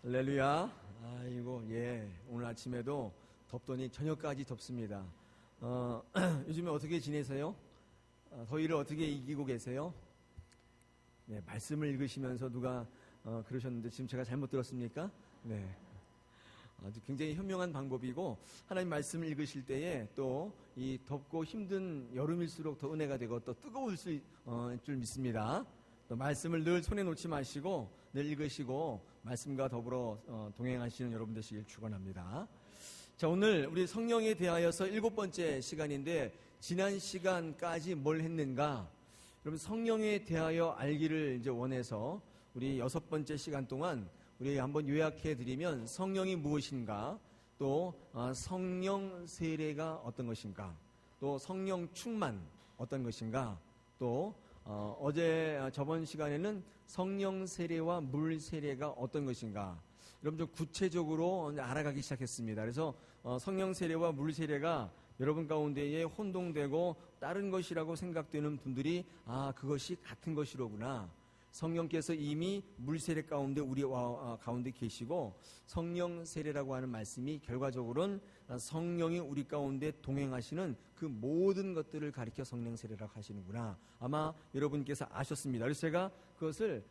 할렐루야. 아이고, 예. 오늘 아침에도 덥더니 저녁까지 덥습니다. 요즘에 어떻게 지내세요? 더위를 어떻게 이기고 계세요? 네, 말씀을 읽으시면서 누가 그러셨는데 지금 제가 잘못 들었습니까? 네. 아주 굉장히 현명한 방법이고, 하나님 말씀을 읽으실 때에 또 이 덥고 힘든 여름일수록 더 은혜가 되고 또 뜨거울 줄 믿습니다. 또 말씀을 늘 손에 놓지 마시고 늘 읽으시고 말씀과 더불어 동행하시는 여러분 되시길 축원합니다. 자, 오늘 우리 성령에 대하여서 7번째 시간인데, 지난 시간까지 뭘 했는가? 여러분, 성령에 대하여 알기를 이제 원해서 우리 6번째 시간 동안 우리 한번 요약해 드리면, 성령이 무엇인가, 또 성령 세례가 어떤 것인가, 또 성령 충만 어떤 것인가, 또 저번 시간에는 성령 세례와 물 세례가 어떤 것인가, 여러분 좀 구체적으로 알아가기 시작했습니다. 그래서 성령 세례와 물 세례가 여러분 가운데에 혼동되고 다른 것이라고 생각되는 분들이, 그것이 같은 것이로구나. 성령께서 이미 물 세례 가운데 우리 가운데 계시고, 성령 세례라고 하는 말씀이 결과적으로는 성령이 우리 가운데 동행하시는 그 모든 것들을 가리켜 성령 세례라고 하시는구나. 아마 여러분께서 아셨습니다. 그래서 제가 그것을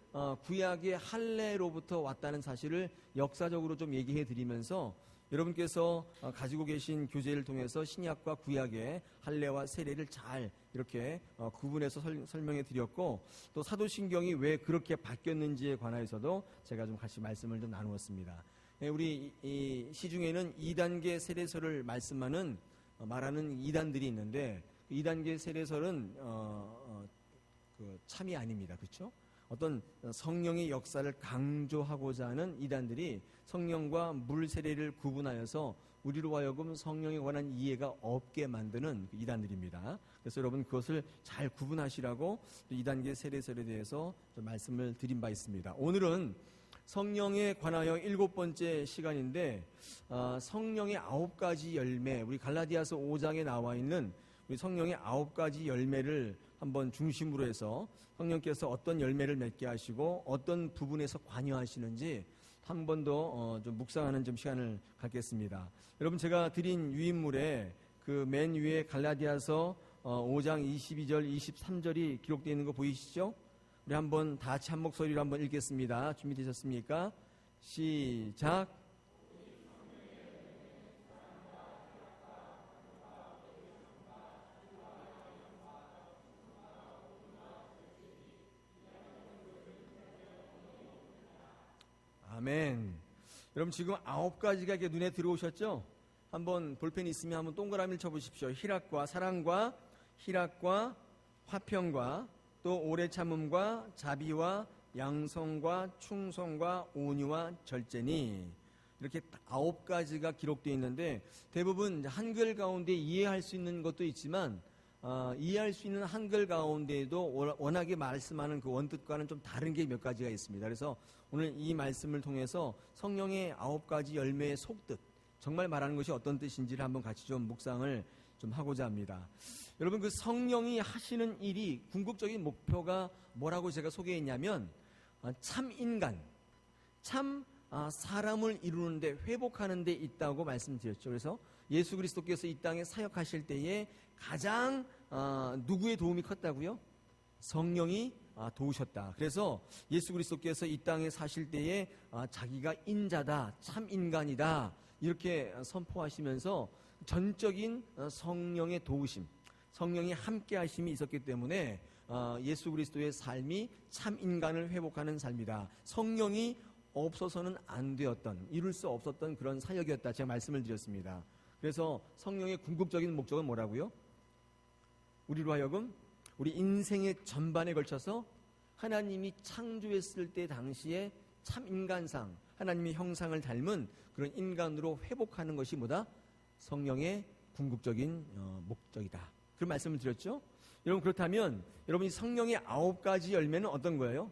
구약의 할례로부터 왔다는 사실을 역사적으로 좀 얘기해 드리면서, 여러분께서 가지고 계신 교재를 통해서 신약과 구약의 할례와 세례를 잘 이렇게 구분해서 설명해 드렸고, 또 사도신경이 왜 그렇게 바뀌었는지에 관해서도 제가 좀 같이 말씀을 좀 나누었습니다. 우리 이 시중에는 2단계 세례설을 말하는 2단들이 있는데, 2단계 세례설은 참이 아닙니다. 그렇죠? 어떤 성령의 역사를 강조하고자 하는 이단들이 성령과 물 세례를 구분하여서 우리로 하여금 성령에 관한 이해가 없게 만드는 이단들입니다. 그래서 여러분 그것을 잘 구분하시라고 2단계 세례설에 대해서 좀 말씀을 드린 바 있습니다. 오늘은 성령에 관하여 7번째 시간인데, 성령의 9가지 열매, 우리 갈라디아서 5장에 나와 있는 우리 성령의 9가지 열매를 한번 중심으로 해서 성령께서 어떤 열매를 맺게 하시고 어떤 부분에서 관여하시는지 한 번 더 좀 묵상하는 좀 시간을 갖겠습니다. 여러분, 제가 드린 유인물에 그 맨 위에 갈라디아서 5장 22절 23절이 기록되어 있는 거 보이시죠? 우리 한번 다 같이 한 목소리로 한번 읽겠습니다. 준비되셨습니까? 시작. 아멘. 여러분, 지금 9가지가 이렇게 눈에 들어오셨죠? 한번 볼펜 있으면 한번 동그라미를 쳐보십시오. 희락과 사랑과, 희락과 화평과, 또 오래 참음과 자비와 양성과 충성과 온유와 절제니, 이렇게 9가지가 기록되어 있는데, 대부분 한글 가운데 이해할 수 있는 것도 있지만 이해할 수 있는 한글 가운데에도 워낙에 말씀하는 그 원뜻과는 좀 다른 게 몇 가지가 있습니다. 그래서 오늘 이 말씀을 통해서 성령의 9가지 열매의 속뜻, 정말 말하는 것이 어떤 뜻인지를 한번 같이 좀 묵상을 좀 하고자 합니다. 여러분, 그 성령이 하시는 일이 궁극적인 목표가 뭐라고 제가 소개했냐면, 참 인간, 참 사람을 이루는데, 회복하는 데 있다고 말씀드렸죠. 그래서 예수 그리스도께서 이 땅에 사역하실 때에 가장 누구의 도움이 컸다고요? 성령이 도우셨다. 그래서 예수 그리스도께서 이 땅에 사실 때에 자기가 인자다, 참 인간이다, 이렇게 선포하시면서 전적인 성령의 도우심, 성령이 함께 하심이 있었기 때문에 예수 그리스도의 삶이 참 인간을 회복하는 삶이다. 성령이 없어서는 안 되었던, 이룰 수 없었던 그런 사역이었다, 제가 말씀을 드렸습니다. 그래서 성령의 궁극적인 목적은 뭐라고요? 우리로 하여금 우리 인생의 전반에 걸쳐서 하나님이 창조했을 때 당시에 참 인간상, 하나님의 형상을 닮은 그런 인간으로 회복하는 것이 뭐다? 성령의 궁극적인 목적이다. 그런 말씀을 드렸죠? 여러분, 그렇다면 여러분이 성령의 9가지 열매는 어떤 거예요?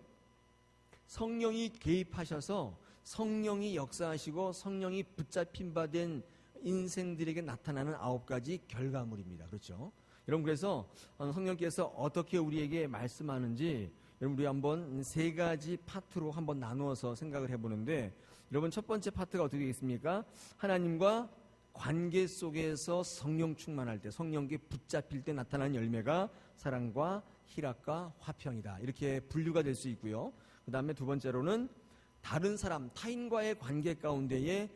성령이 개입하셔서 성령이 역사하시고 성령이 붙잡힌 바 된 인생들에게 나타나는 9가지 결과물입니다. 그렇죠? 여러분, 그래서 성령께서 어떻게 우리에게 말씀하는지 여러분 우리 한번 세 가지 파트로 한번 나누어서 생각을 해보는데, 여러분 첫 번째 파트가 어떻게 되겠습니까? 하나님과 관계 속에서 성령 충만할 때, 성령께 붙잡힐 때 나타나는 열매가 사랑과 희락과 화평이다. 이렇게 분류가 될 수 있고요. 그 다음에 두 번째로는 다른 사람, 타인과의 관계 가운데에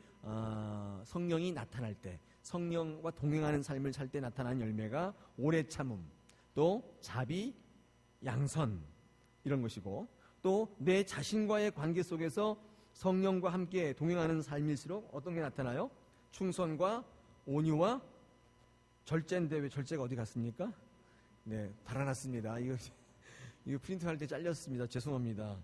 성령이 나타날 때, 성령과 동행하는 삶을 살 때 나타나는 열매가 오래 참음, 또 자비, 양선 이런 것이고, 또 내 자신과의 관계 속에서 성령과 함께 동행하는 삶일수록 어떤 게 나타나요? 충성과 온유와 절제인데 왜 절제가 어디 갔습니까? 네, 달아났습니다. 이거 프린트할 때 잘렸습니다. 죄송합니다.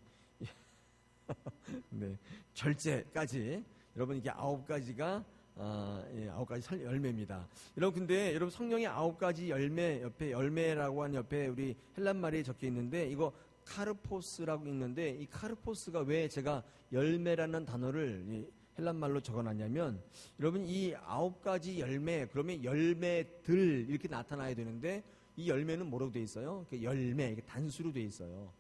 네, 절제까지. 여러분 이게 9가지가 9가지 열매입니다. 여러분 근데 여러분 성령의 9가지 열매 옆에 열매라고 하는 옆에 우리 헬란 말이 적혀 있는데, 이거 카르포스라고 있는데, 이 카르포스가 왜 제가 열매라는 단어를 헬란 말로 적어놨냐면, 여러분 이 9가지 열매, 그러면 열매들 이렇게 나타나야 되는데, 이 열매는 뭐라고 되어 있어요? 열매, 이게 단수로 되어 있어요.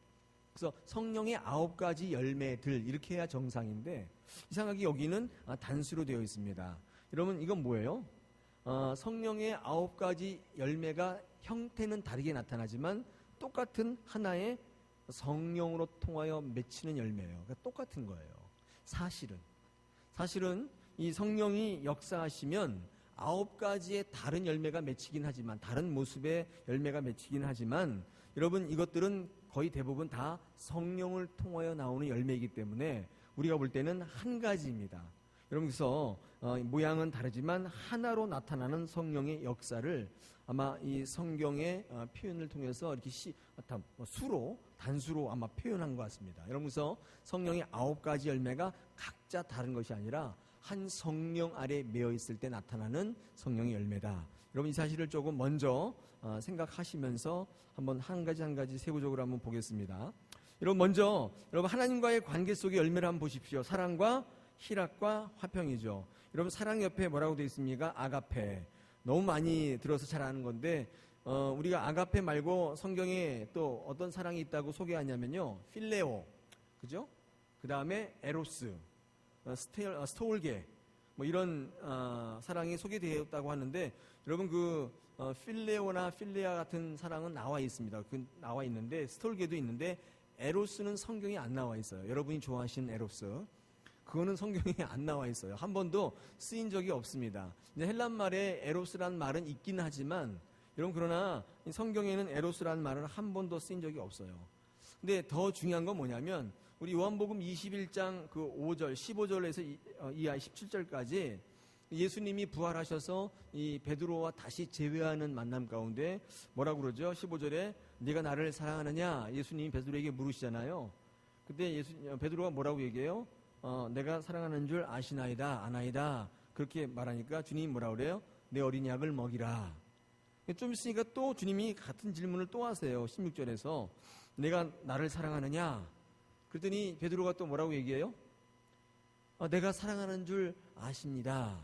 그래서 성령의 9가지 열매들 이렇게 해야 정상인데, 이상하게 여기는 단수로 되어 있습니다. 여러분 이건 뭐예요? 성령의 9가지 열매가 형태는 다르게 나타나지만 똑같은 하나의 성령으로 통하여 맺히는 열매예요. 그러니까 똑같은 거예요. 사실은 이 성령이 역사하시면 9가지의 다른 열매가 맺히긴 하지만, 다른 모습의 열매가 맺히긴 하지만, 여러분 이것들은 거의 대부분 다 성령을 통하여 나오는 열매이기 때문에 우리가 볼 때는 한 가지입니다. 여러분 그래서 모양은 다르지만 하나로 나타나는 성령의 역사를 아마 이 성경의 표현을 통해서 이렇게 단수로 아마 표현한 것 같습니다. 여러분 그래서 성령의 9가지 열매가 각자 다른 것이 아니라 한 성령 아래 매여 있을 때 나타나는 성령의 열매다. 여러분 이 사실을 조금 먼저 생각하시면서 한번 한 가지 세부적으로 한번 보겠습니다. 여러분 먼저 여러분 하나님과의 관계 속의 열매를 한번 보십시오. 사랑과 희락과 화평이죠. 여러분 사랑 옆에 뭐라고 되어 있습니까? 아가페. 너무 많이 들어서 잘 아는 건데, 우리가 아가페 말고 성경에 또 어떤 사랑이 있다고 소개하냐면요, 필레오, 그죠? 그 다음에 에로스, 스토울게, 뭐 이런 사랑이 소개되었다고 하는데, 여러분 필레오나 필레아 같은 사랑은 나와 있습니다. 나와 있는데, 스토울게도 있는데, 에로스는 성경에 안 나와 있어요. 여러분이 좋아하시는 에로스, 그거는 성경에 안 나와 있어요. 한 번도 쓰인 적이 없습니다. 헬란 말에 에로스라는 말은 있긴 하지만, 여러분 그러나 성경에는 에로스라는 말은 한 번도 쓰인 적이 없어요. 근데 더 중요한 건 뭐냐면, 우리 요한복음 21장 5절, 15절에서 이하 17절까지 예수님이 부활하셔서 이 베드로와 다시 재회하는 만남 가운데 뭐라고 그러죠? 15절에 네가 나를 사랑하느냐? 예수님이 베드로에게 물으시잖아요. 그때 베드로가 뭐라고 얘기해요? 내가 사랑하는 줄 아시나이다, 아나이다. 그렇게 말하니까 주님이 뭐라고 그래요? 내 어린 양을 먹이라. 좀 있으니까 또 주님이 같은 질문을 또 하세요. 16절에서 내가 나를 사랑하느냐? 그랬더니 베드로가 또 뭐라고 얘기해요? 내가 사랑하는 줄 아십니다.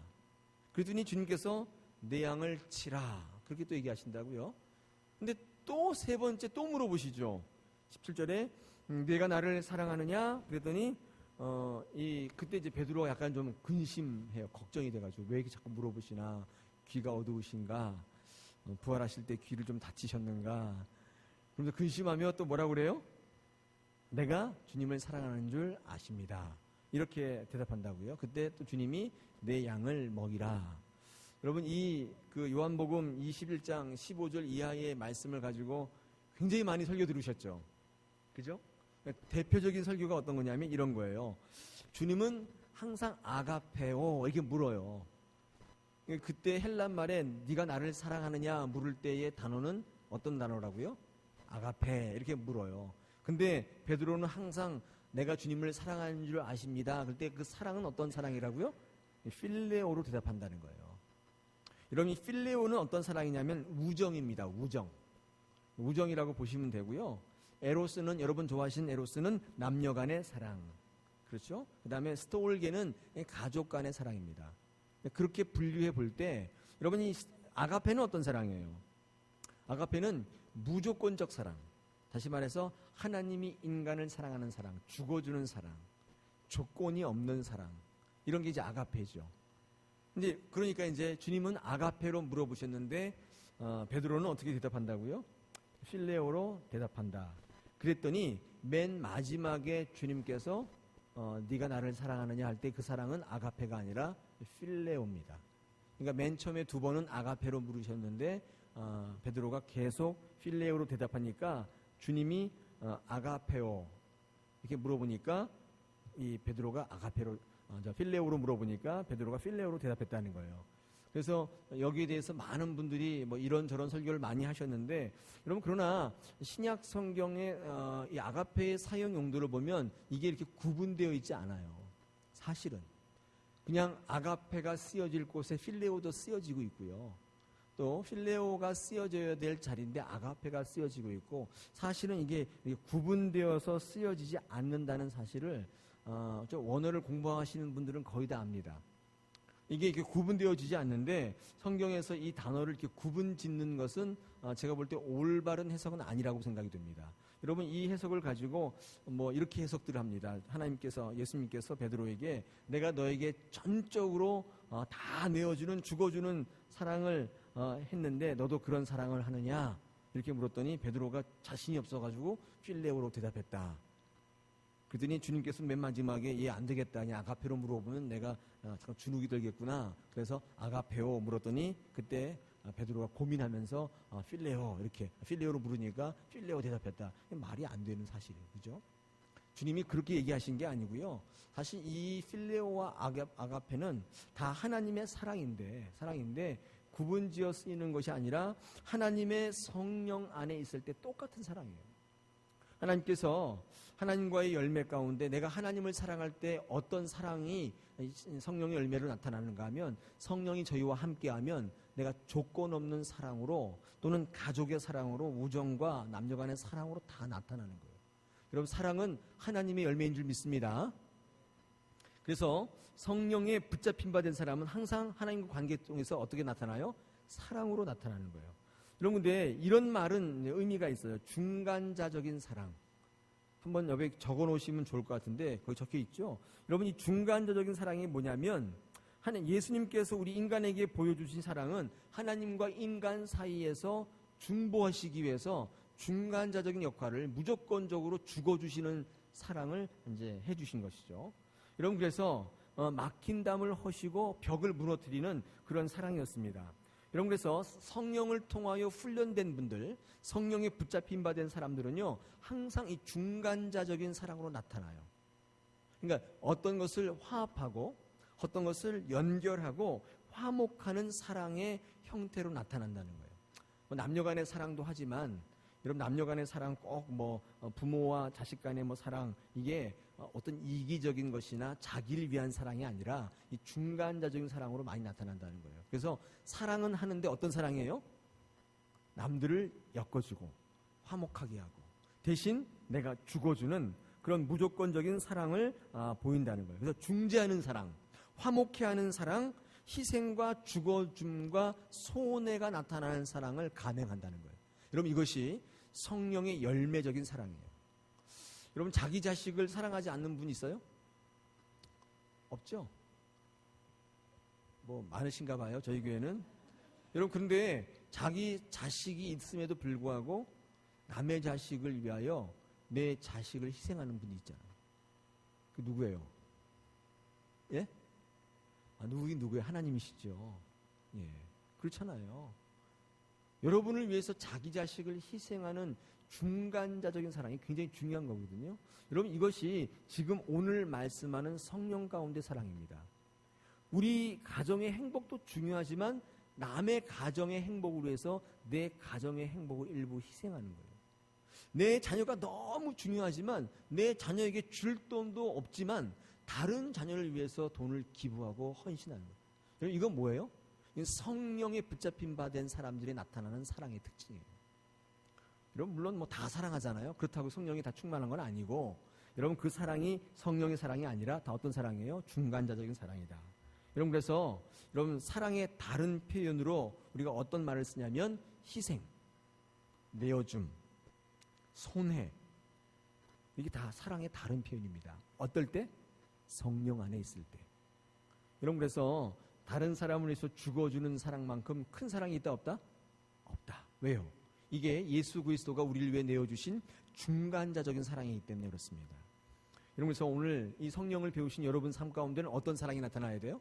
그랬더니 주님께서 내 양을 치라. 그렇게 또 얘기하신다고요. 근데 또 세 번째 또 물어보시죠. 17절에 내가 나를 사랑하느냐? 그랬더니 그때 이제 베드로가 약간 좀 근심해요. 걱정이 돼가지고 왜 이렇게 자꾸 물어보시나? 귀가 어두우신가? 부활하실 때 귀를 좀 다치셨는가? 그러면서 근심하며 또 뭐라고 그래요? 내가 주님을 사랑하는 줄 아십니다. 이렇게 대답한다고요. 그때 또 주님이 내 양을 먹이라. 여러분 요한복음 21장 15절 이하의 말씀을 가지고 굉장히 많이 설교 들으셨죠? 그죠? 대표적인 설교가 어떤 거냐면 이런 거예요. 주님은 항상 아가페오 이렇게 물어요. 그때 헬란 말에 네가 나를 사랑하느냐 물을 때의 단어는 어떤 단어라고요? 아가페 이렇게 물어요. 근데 베드로는 항상 내가 주님을 사랑하는 줄 아십니다. 그때 그 사랑은 어떤 사랑이라고요? 필레오로 대답한다는 거예요. 여러분 이 필레오는 어떤 사랑이냐면 우정입니다. 우정이라고 보시면 되고요. 에로스는 여러분 좋아하시는 에로스는 남녀 간의 사랑. 그렇죠? 그 다음에 스토울게는 가족 간의 사랑입니다. 그렇게 분류해 볼 때 여러분 이 아가페는 어떤 사랑이에요? 아가페는 무조건적 사랑. 다시 말해서 하나님이 인간을 사랑하는 사랑, 죽어주는 사랑, 조건이 없는 사랑, 이런 게 이제 아가페죠. 이제 그러니까 이제 주님은 아가페로 물어보셨는데 베드로는 어떻게 대답한다고요? 필레오로 대답한다. 그랬더니 맨 마지막에 주님께서 네가 나를 사랑하느냐 할 때 그 사랑은 아가페가 아니라 필레오입니다. 그러니까 맨 처음에 두 번은 아가페로 물으셨는데 베드로가 계속 필레오로 대답하니까 주님이 아가페오 이렇게 물어보니까 이 베드로가 아가페로 필레오로 물어보니까 베드로가 필레오로 대답했다는 거예요. 그래서 여기에 대해서 많은 분들이 뭐 이런저런 설교를 많이 하셨는데 여러분 그러나 신약 성경의 이 아가페의 사용 용도를 보면 이게 이렇게 구분되어 있지 않아요. 사실은 그냥 아가페가 쓰여질 곳에 필레오도 쓰여지고 있고요. 또 필레오가 쓰여져야 될 자리인데 아가페가 쓰여지고 있고 사실은 이게 구분되어서 쓰여지지 않는다는 사실을 좀 원어를 공부하시는 분들은 거의 다 압니다. 이게 이렇게 구분되어지지 않는데 성경에서 이 단어를 이렇게 구분 짓는 것은 제가 볼 때 올바른 해석은 아니라고 생각이 됩니다. 여러분 이 해석을 가지고 뭐 이렇게 해석들을 합니다. 하나님께서 예수님께서 베드로에게 내가 너에게 전적으로 다 내어주는 죽어주는 사랑을 했는데 너도 그런 사랑을 하느냐 이렇게 물었더니 베드로가 자신이 없어가지고 필레오로 대답했다. 그랬더니 주님께서 맨 마지막에 얘 안 되겠다. 그냥 아가페로 물어보면 내가 잠깐 주눅이 들겠구나. 그래서 아가페오 물었더니 그때 베드로가 고민하면서 필레오 이렇게 필레오로 물으니까 필레오 대답했다. 말이 안 되는 사실이에요. 그죠? 주님이 그렇게 얘기하신 게 아니고요. 사실 이 필레오와 아가페는 다 하나님의 사랑인데 구분지어 쓰이는 것이 아니라 하나님의 성령 안에 있을 때 똑같은 사랑이에요. 하나님께서 하나님과의 열매 가운데 내가 하나님을 사랑할 때 어떤 사랑이 성령의 열매로 나타나는가 하면 성령이 저희와 함께하면 내가 조건 없는 사랑으로 또는 가족의 사랑으로 우정과 남녀 간의 사랑으로 다 나타나는 거예요. 여러분 사랑은 하나님의 열매인 줄 믿습니다. 그래서 성령에 붙잡힌 바 된 사람은 항상 하나님과 관계 통해서 어떻게 나타나요? 사랑으로 나타나는 거예요. 여러분 근데 이런 말은 의미가 있어요. 중간자적인 사랑. 한번 여기 적어 놓으시면 좋을 것 같은데 거기 적혀 있죠. 여러분 이 중간자적인 사랑이 뭐냐면 예수님께서 우리 인간에게 보여주신 사랑은 하나님과 인간 사이에서 중보하시기 위해서 중간자적인 역할을 무조건적으로 죽어주시는 사랑을 이제 해주신 것이죠. 여러분 그래서 막힌 담을 허시고 벽을 무너뜨리는 그런 사랑이었습니다. 여러분 그래서 성령을 통하여 훈련된 분들, 성령에 붙잡힌 바 된 사람들은요 항상 이 중간자적인 사랑으로 나타나요. 그러니까 어떤 것을 화합하고 어떤 것을 연결하고 화목하는 사랑의 형태로 나타난다는 거예요. 남녀 간의 사랑도 하지만 여러분 남녀 간의 사랑 꼭 뭐 부모와 자식 간의 뭐 사랑 이게 어떤 이기적인 것이나 자기를 위한 사랑이 아니라 이 중간자적인 사랑으로 많이 나타난다는 거예요. 그래서 사랑은 하는데 어떤 사랑이에요? 남들을 엮어주고 화목하게 하고 대신 내가 죽어주는 그런 무조건적인 사랑을 보인다는 거예요. 그래서 중재하는 사랑, 화목해 하는 사랑, 희생과 죽어줌과 손해가 나타나는 사랑을 감행한다는 거예요. 여러분 이것이 성령의 열매적인 사랑이에요. 여러분 자기 자식을 사랑하지 않는 분 있어요? 없죠? 뭐 많으신가 봐요. 저희 교회는. 여러분 그런데 자기 자식이 있음에도 불구하고 남의 자식을 위하여 내 자식을 희생하는 분이 있잖아요. 그 누구예요? 예? 누구긴 누구예요? 하나님이시죠. 예. 그렇잖아요. 여러분을 위해서 자기 자식을 희생하는 중간자적인 사랑이 굉장히 중요한 거거든요. 여러분 이것이 지금 오늘 말씀하는 성령 가운데 사랑입니다. 우리 가정의 행복도 중요하지만 남의 가정의 행복을 위해서 내 가정의 행복을 일부 희생하는 거예요. 내 자녀가 너무 중요하지만 내 자녀에게 줄 돈도 없지만 다른 자녀를 위해서 돈을 기부하고 헌신하는 거예요. 여러분 이건 뭐예요? 성령에 붙잡힌 바 된 사람들이 나타나는 사랑의 특징이에요. 여러분 물론 뭐 다 사랑하잖아요. 그렇다고 성령이 다 충만한 건 아니고 여러분 그 사랑이 성령의 사랑이 아니라 다 어떤 사랑이에요? 중간자적인 사랑이다. 여러분 그래서 여러분 사랑의 다른 표현으로 우리가 어떤 말을 쓰냐면 희생, 내어줌, 손해, 이게 다 사랑의 다른 표현입니다. 어떨 때? 성령 안에 있을 때. 여러분, 그래서 다른 사람을 위해서 죽어주는 사랑만큼 큰 사랑이 있다 없다? 없다. 왜요? 이게 예수 그리스도가 우리를 위해 내어주신 중간자적인 사랑이기 때문에 그렇습니다. 여러분, 그래서 오늘 이 성령을 배우신 여러분 삶 가운데는 어떤 사랑이 나타나야 돼요?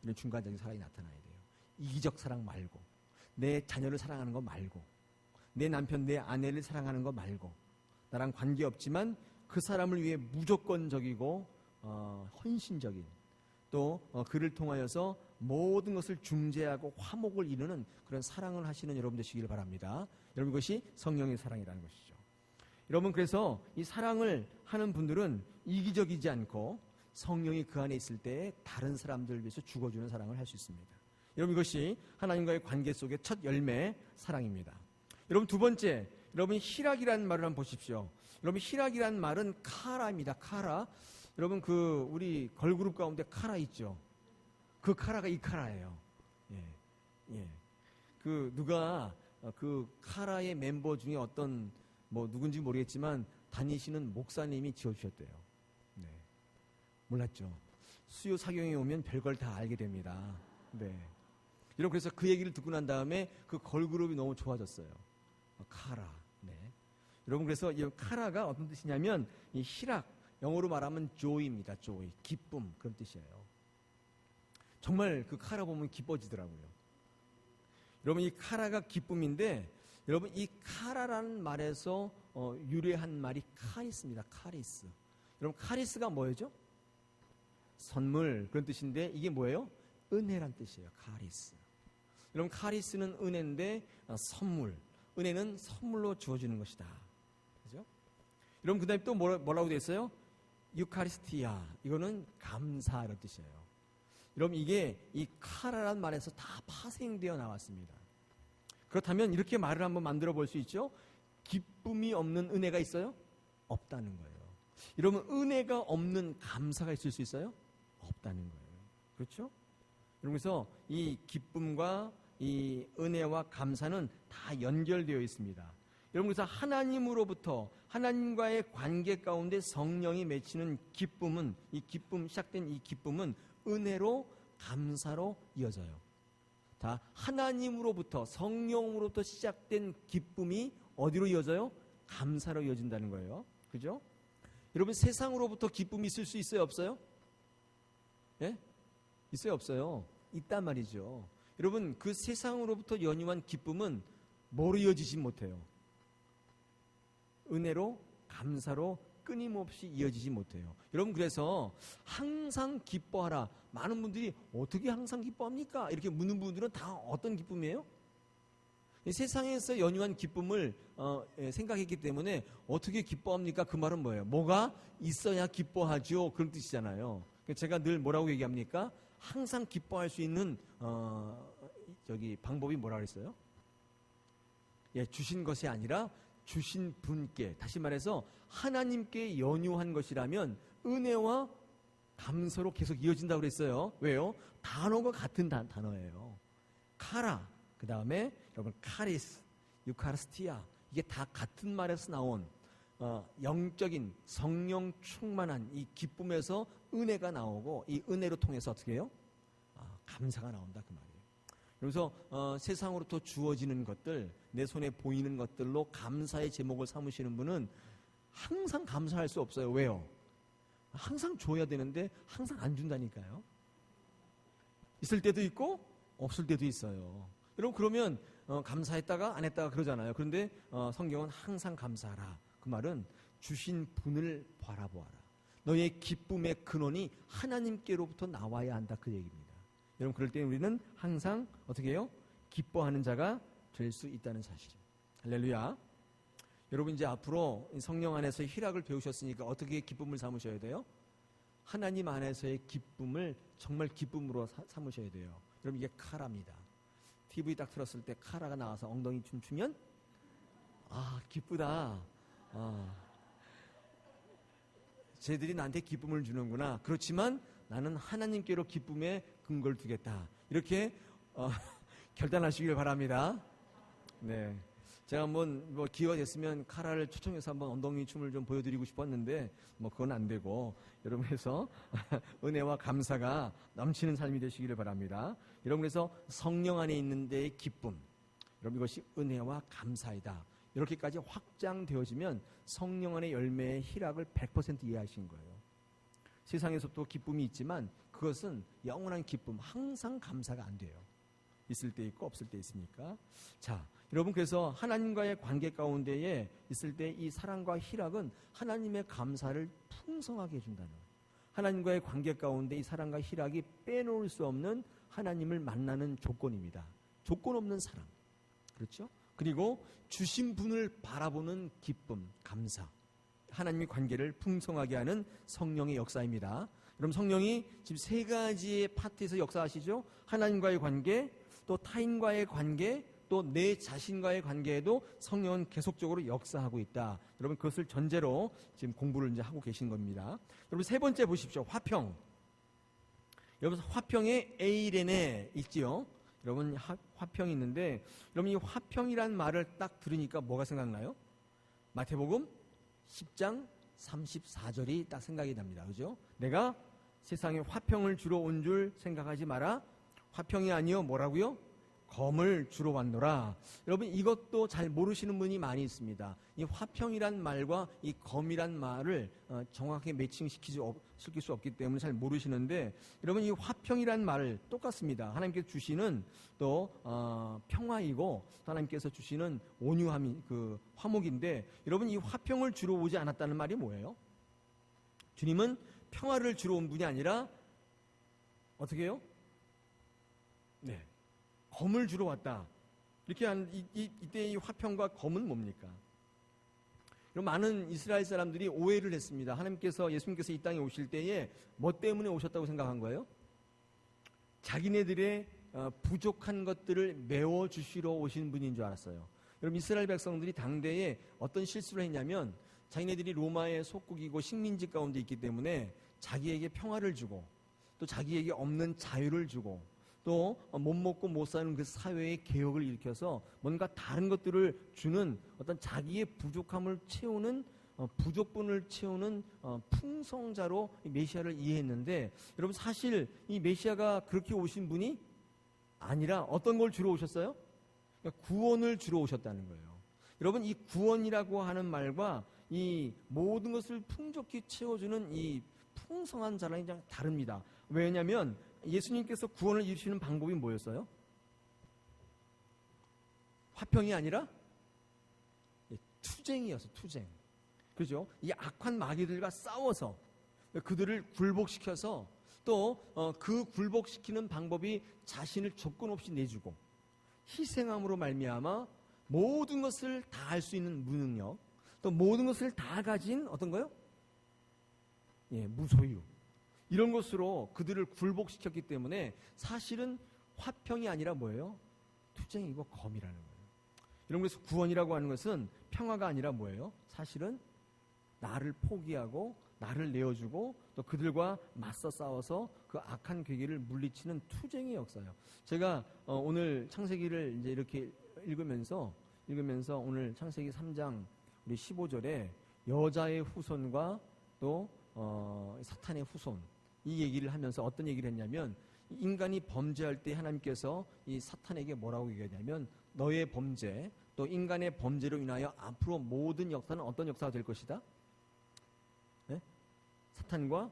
이런 중간적인 사랑이 나타나야 돼요. 이기적 사랑 말고, 내 자녀를 사랑하는 거 말고, 내 남편, 내 아내를 사랑하는 거 말고, 나랑 관계없지만 그 사람을 위해 무조건적이고 헌신적인, 또 그를 통하여서 모든 것을 중재하고 화목을 이루는 그런 사랑을 하시는 여러분 되시길 바랍니다. 여러분, 이것이 성령의 사랑이라는 것이죠. 여러분, 그래서 이 사랑을 하는 분들은 이기적이지 않고 성령이 그 안에 있을 때 다른 사람들을 위해서 죽어주는 사랑을 할 수 있습니다. 여러분, 이것이 하나님과의 관계 속의 첫 열매, 사랑입니다. 여러분, 두 번째, 여러분 희락이라는 말을 한번 보십시오. 여러분, 희락이라는 말은 카라입니다. 카라. 여러분, 우리 걸그룹 가운데 카라 있죠? 그 카라가 이 카라예요. 예. 누가 카라의 멤버 중에 어떤 누군지 모르겠지만 다니시는 목사님이 지어주셨대요. 네. 몰랐죠? 수요 사경에 오면 별걸 다 알게 됩니다. 네. 여러분, 그래서 그 얘기를 듣고 난 다음에 그 걸그룹이 너무 좋아졌어요. 카라. 네. 여러분, 그래서 이 카라가 어떤 뜻이냐면 이 희락, 영어로 말하면 joy입니다. joy, 기쁨, 그런 뜻이에요. 정말 그 카라 보면 기뻐지더라고요. 여러분, 이 카라가 기쁨인데, 여러분, 이 카라라는 말에서 유래한 말이 카리스입니다. 카리스. 여러분, 카리스가 뭐예요? 선물, 그런 뜻인데 이게 뭐예요? 은혜란 뜻이에요. 카리스. 여러분, 카리스는 은혜인데 선물, 은혜는 선물로 주어지는 것이다. 그죠? 여러분, 그 다음에 또 뭐라고 되어 있어요? 유카리스티아. 이거는 감사라는 뜻이에요. 여러분, 이게 이 카라란 말에서 다 파생되어 나왔습니다. 그렇다면 이렇게 말을 한번 만들어 볼 수 있죠? 기쁨이 없는 은혜가 있어요? 없다는 거예요. 여러분, 은혜가 없는 감사가 있을 수 있어요? 없다는 거예요. 그렇죠? 여러분, 그래서 이 기쁨과 이 은혜와 감사는 다 연결되어 있습니다. 여러분, 그래서 하나님으로부터 하나님과의 관계 가운데 성령이 맺히는 기쁨은, 이 기쁨, 시작된 이 기쁨은 은혜로, 감사로 이어져요. 다 하나님으로부터, 성령으로부터 시작된 기쁨이 어디로 이어져요? 감사로 이어진다는 거예요. 그죠? 여러분, 세상으로부터 기쁨이 있을 수 있어요, 없어요? 예? 있어요, 없어요? 있단 말이죠. 여러분, 그 세상으로부터 연유한 기쁨은 뭐로 이어지지 못해요? 은혜로, 감사로 끊임없이 이어지지 못해요. 여러분, 그래서 항상 기뻐하라. 많은 분들이 어떻게 항상 기뻐합니까? 이렇게 묻는 분들은 다 어떤 기쁨이에요? 세상에서 연유한 기쁨을 생각했기 때문에 어떻게 기뻐합니까? 그 말은 뭐예요? 뭐가 있어야 기뻐하죠. 그런 뜻이잖아요. 제가 늘 뭐라고 얘기합니까? 항상 기뻐할 수 있는 방법이 뭐라 그랬어요? 예, 주신 것이 아니라 주신 분께, 다시 말해서 하나님께 연유한 것이라면 은혜와 감사로 계속 이어진다고 그랬어요. 왜요? 단어가 같은 단어예요. 카라, 그 다음에 여러분 카리스, 유카리스티아, 이게 다 같은 말에서 나온 영적인 성령 충만한 이 기쁨에서 은혜가 나오고, 이 은혜로 통해서 어떻게 해요? 감사가 나온다, 그 말이에요. 그래서 세상으로부터 주어지는 것들, 내 손에 보이는 것들로 감사의 제목을 삼으시는 분은 항상 감사할 수 없어요. 왜요? 항상 줘야 되는데 항상 안 준다니까요. 있을 때도 있고 없을 때도 있어요. 여러분, 그러면 감사했다가 안 했다가 그러잖아요. 그런데 성경은 항상 감사하라. 그 말은 주신 분을 바라보아라. 너의 기쁨의 근원이 하나님께로부터 나와야 한다, 그 얘기입니다. 여러분, 그럴 때 우리는 항상 어떻게 해요? 기뻐하는 자가 될 수 있다는 사실입니다. 할렐루야. 여러분, 이제 앞으로 성령 안에서 희락을 배우셨으니까 어떻게 기쁨을 삼으셔야 돼요? 하나님 안에서의 기쁨을 정말 기쁨으로 삼으셔야 돼요. 여러분, 이게 카라입니다. TV 딱 틀었을 때 카라가 나와서 엉덩이 춤추면 기쁘다. 쟤들이 나한테 기쁨을 주는구나. 그렇지만 나는 하나님께로 기쁨의 근거를 두겠다. 이렇게 결단하시길 바랍니다. 네. 제가 한번 기회가 됐으면 카라를 초청해서 한번 엉덩이 춤을 좀 보여드리고 싶었는데 그건 안 되고, 여러분께서 은혜와 감사가 넘치는 삶이 되시기를 바랍니다. 여러분께서 성령 안에 있는 데의 기쁨, 여러분 이것이 은혜와 감사이다, 이렇게까지 확장되어지면 성령 안의 열매의 희락을 100% 이해하신 거예요. 세상에서도 기쁨이 있지만 그것은 영원한 기쁨, 항상 감사가 안 돼요. 있을 때 있고 없을 때 있으니까. 자, 여러분, 그래서 하나님과의 관계 가운데에 있을 때 이 사랑과 희락은 하나님의 감사를 풍성하게 해준다는 거예요. 하나님과의 관계 가운데 이 사랑과 희락이 빼놓을 수 없는 하나님을 만나는 조건입니다. 조건 없는 사랑, 그렇죠? 그리고 주신 분을 바라보는 기쁨, 감사, 하나님의 관계를 풍성하게 하는 성령의 역사입니다. 그럼 성령이 지금 세 가지의 파트에서 역사하시죠. 하나님과의 관계, 또 타인과의 관계, 또 내 자신과의 관계에도 성령은 계속적으로 역사하고 있다. 여러분, 그것을 전제로 지금 공부를 이제 하고 계신 겁니다. 여러분, 세 번째 보십시오. 화평. 여러분, 화평에 에이레네 있지요. 여러분, 화평이 있는데, 여러분, 이 화평이란 말을 딱 들으니까 뭐가 생각나요? 마태복음 10장 34절이 딱 생각이 납니다. 그죠? 내가 세상에 화평을 주러 온 줄 생각하지 마라. 화평이 아니요 뭐라고요? 검을 주러 왔노라. 여러분, 이것도 잘 모르시는 분이 많이 있습니다. 이 화평이란 말과 이 검이란 말을 정확하게 매칭시킬 수 없기 때문에 잘 모르시는데, 여러분, 이 화평이란 말을 똑같습니다. 하나님께서 주시는 또 평화이고, 하나님께서 주시는 온유함이 그 화목인데, 여러분, 이 화평을 주러 오지 않았다는 말이 뭐예요? 주님은 평화를 주러 온 분이 아니라 어떻게 해요? 네, 검을 주러 왔다. 이렇게 한 이때 이 화평과 검은 뭡니까? 많은 이스라엘 사람들이 오해를 했습니다. 하나님께서, 예수님께서 이 땅에 오실 때에 뭐 때문에 오셨다고 생각한 거예요? 자기네들의 부족한 것들을 메워주시러 오신 분인 줄 알았어요. 여러분, 이스라엘 백성들이 당대에 어떤 실수를 했냐면, 자기네들이 로마의 속국이고 식민지 가운데 있기 때문에 자기에게 평화를 주고, 또 자기에게 없는 자유를 주고, 또 못 먹고 못 사는 그 사회의 개혁을 일으켜서 뭔가 다른 것들을 주는 어떤 자기의 부족함을 채우는, 부족분을 채우는 풍성자로 메시아를 이해했는데, 여러분, 사실 이 메시아가 그렇게 오신 분이 아니라 어떤 걸 주러 오셨어요? 그러니까 구원을 주러 오셨다는 거예요. 여러분, 이 구원이라고 하는 말과 이 모든 것을 풍족히 채워주는 이 풍성한 자랑이 좀 다릅니다. 왜냐하면 예수님께서 구원을 이루시는 방법이 뭐였어요? 화평이 아니라 투쟁이었어, 투쟁. 그죠? 이 악한 마귀들과 싸워서 그들을 굴복시켜서, 또 그 굴복시키는 방법이 자신을 조건 없이 내주고 희생함으로 말미암아 모든 것을 다 할 수 있는 무능력, 또 모든 것을 다 가진 어떤 거요? 예, 무소유. 이런 것으로 그들을 굴복시켰기 때문에 사실은 화평이 아니라 뭐예요? 투쟁이고 검이라는 거예요. 이런 것에서 구원이라고 하는 것은 평화가 아니라 뭐예요? 사실은 나를 포기하고 나를 내어주고 또 그들과 맞서 싸워서 그 악한 괴계를 물리치는 투쟁의 역사예요. 제가 오늘 창세기를 이제 이렇게 읽으면서 오늘 창세기 3장 우리 15절에 여자의 후손과 또 사탄의 후손, 이 얘기를 하면서 어떤 얘기를 했냐면, 인간이 범죄할 때 하나님께서 이 사탄에게 뭐라고 얘기하냐면, 너의 범죄 또 인간의 범죄로 인하여 앞으로 모든 역사는 어떤 역사가 될 것이다? 네? 사탄과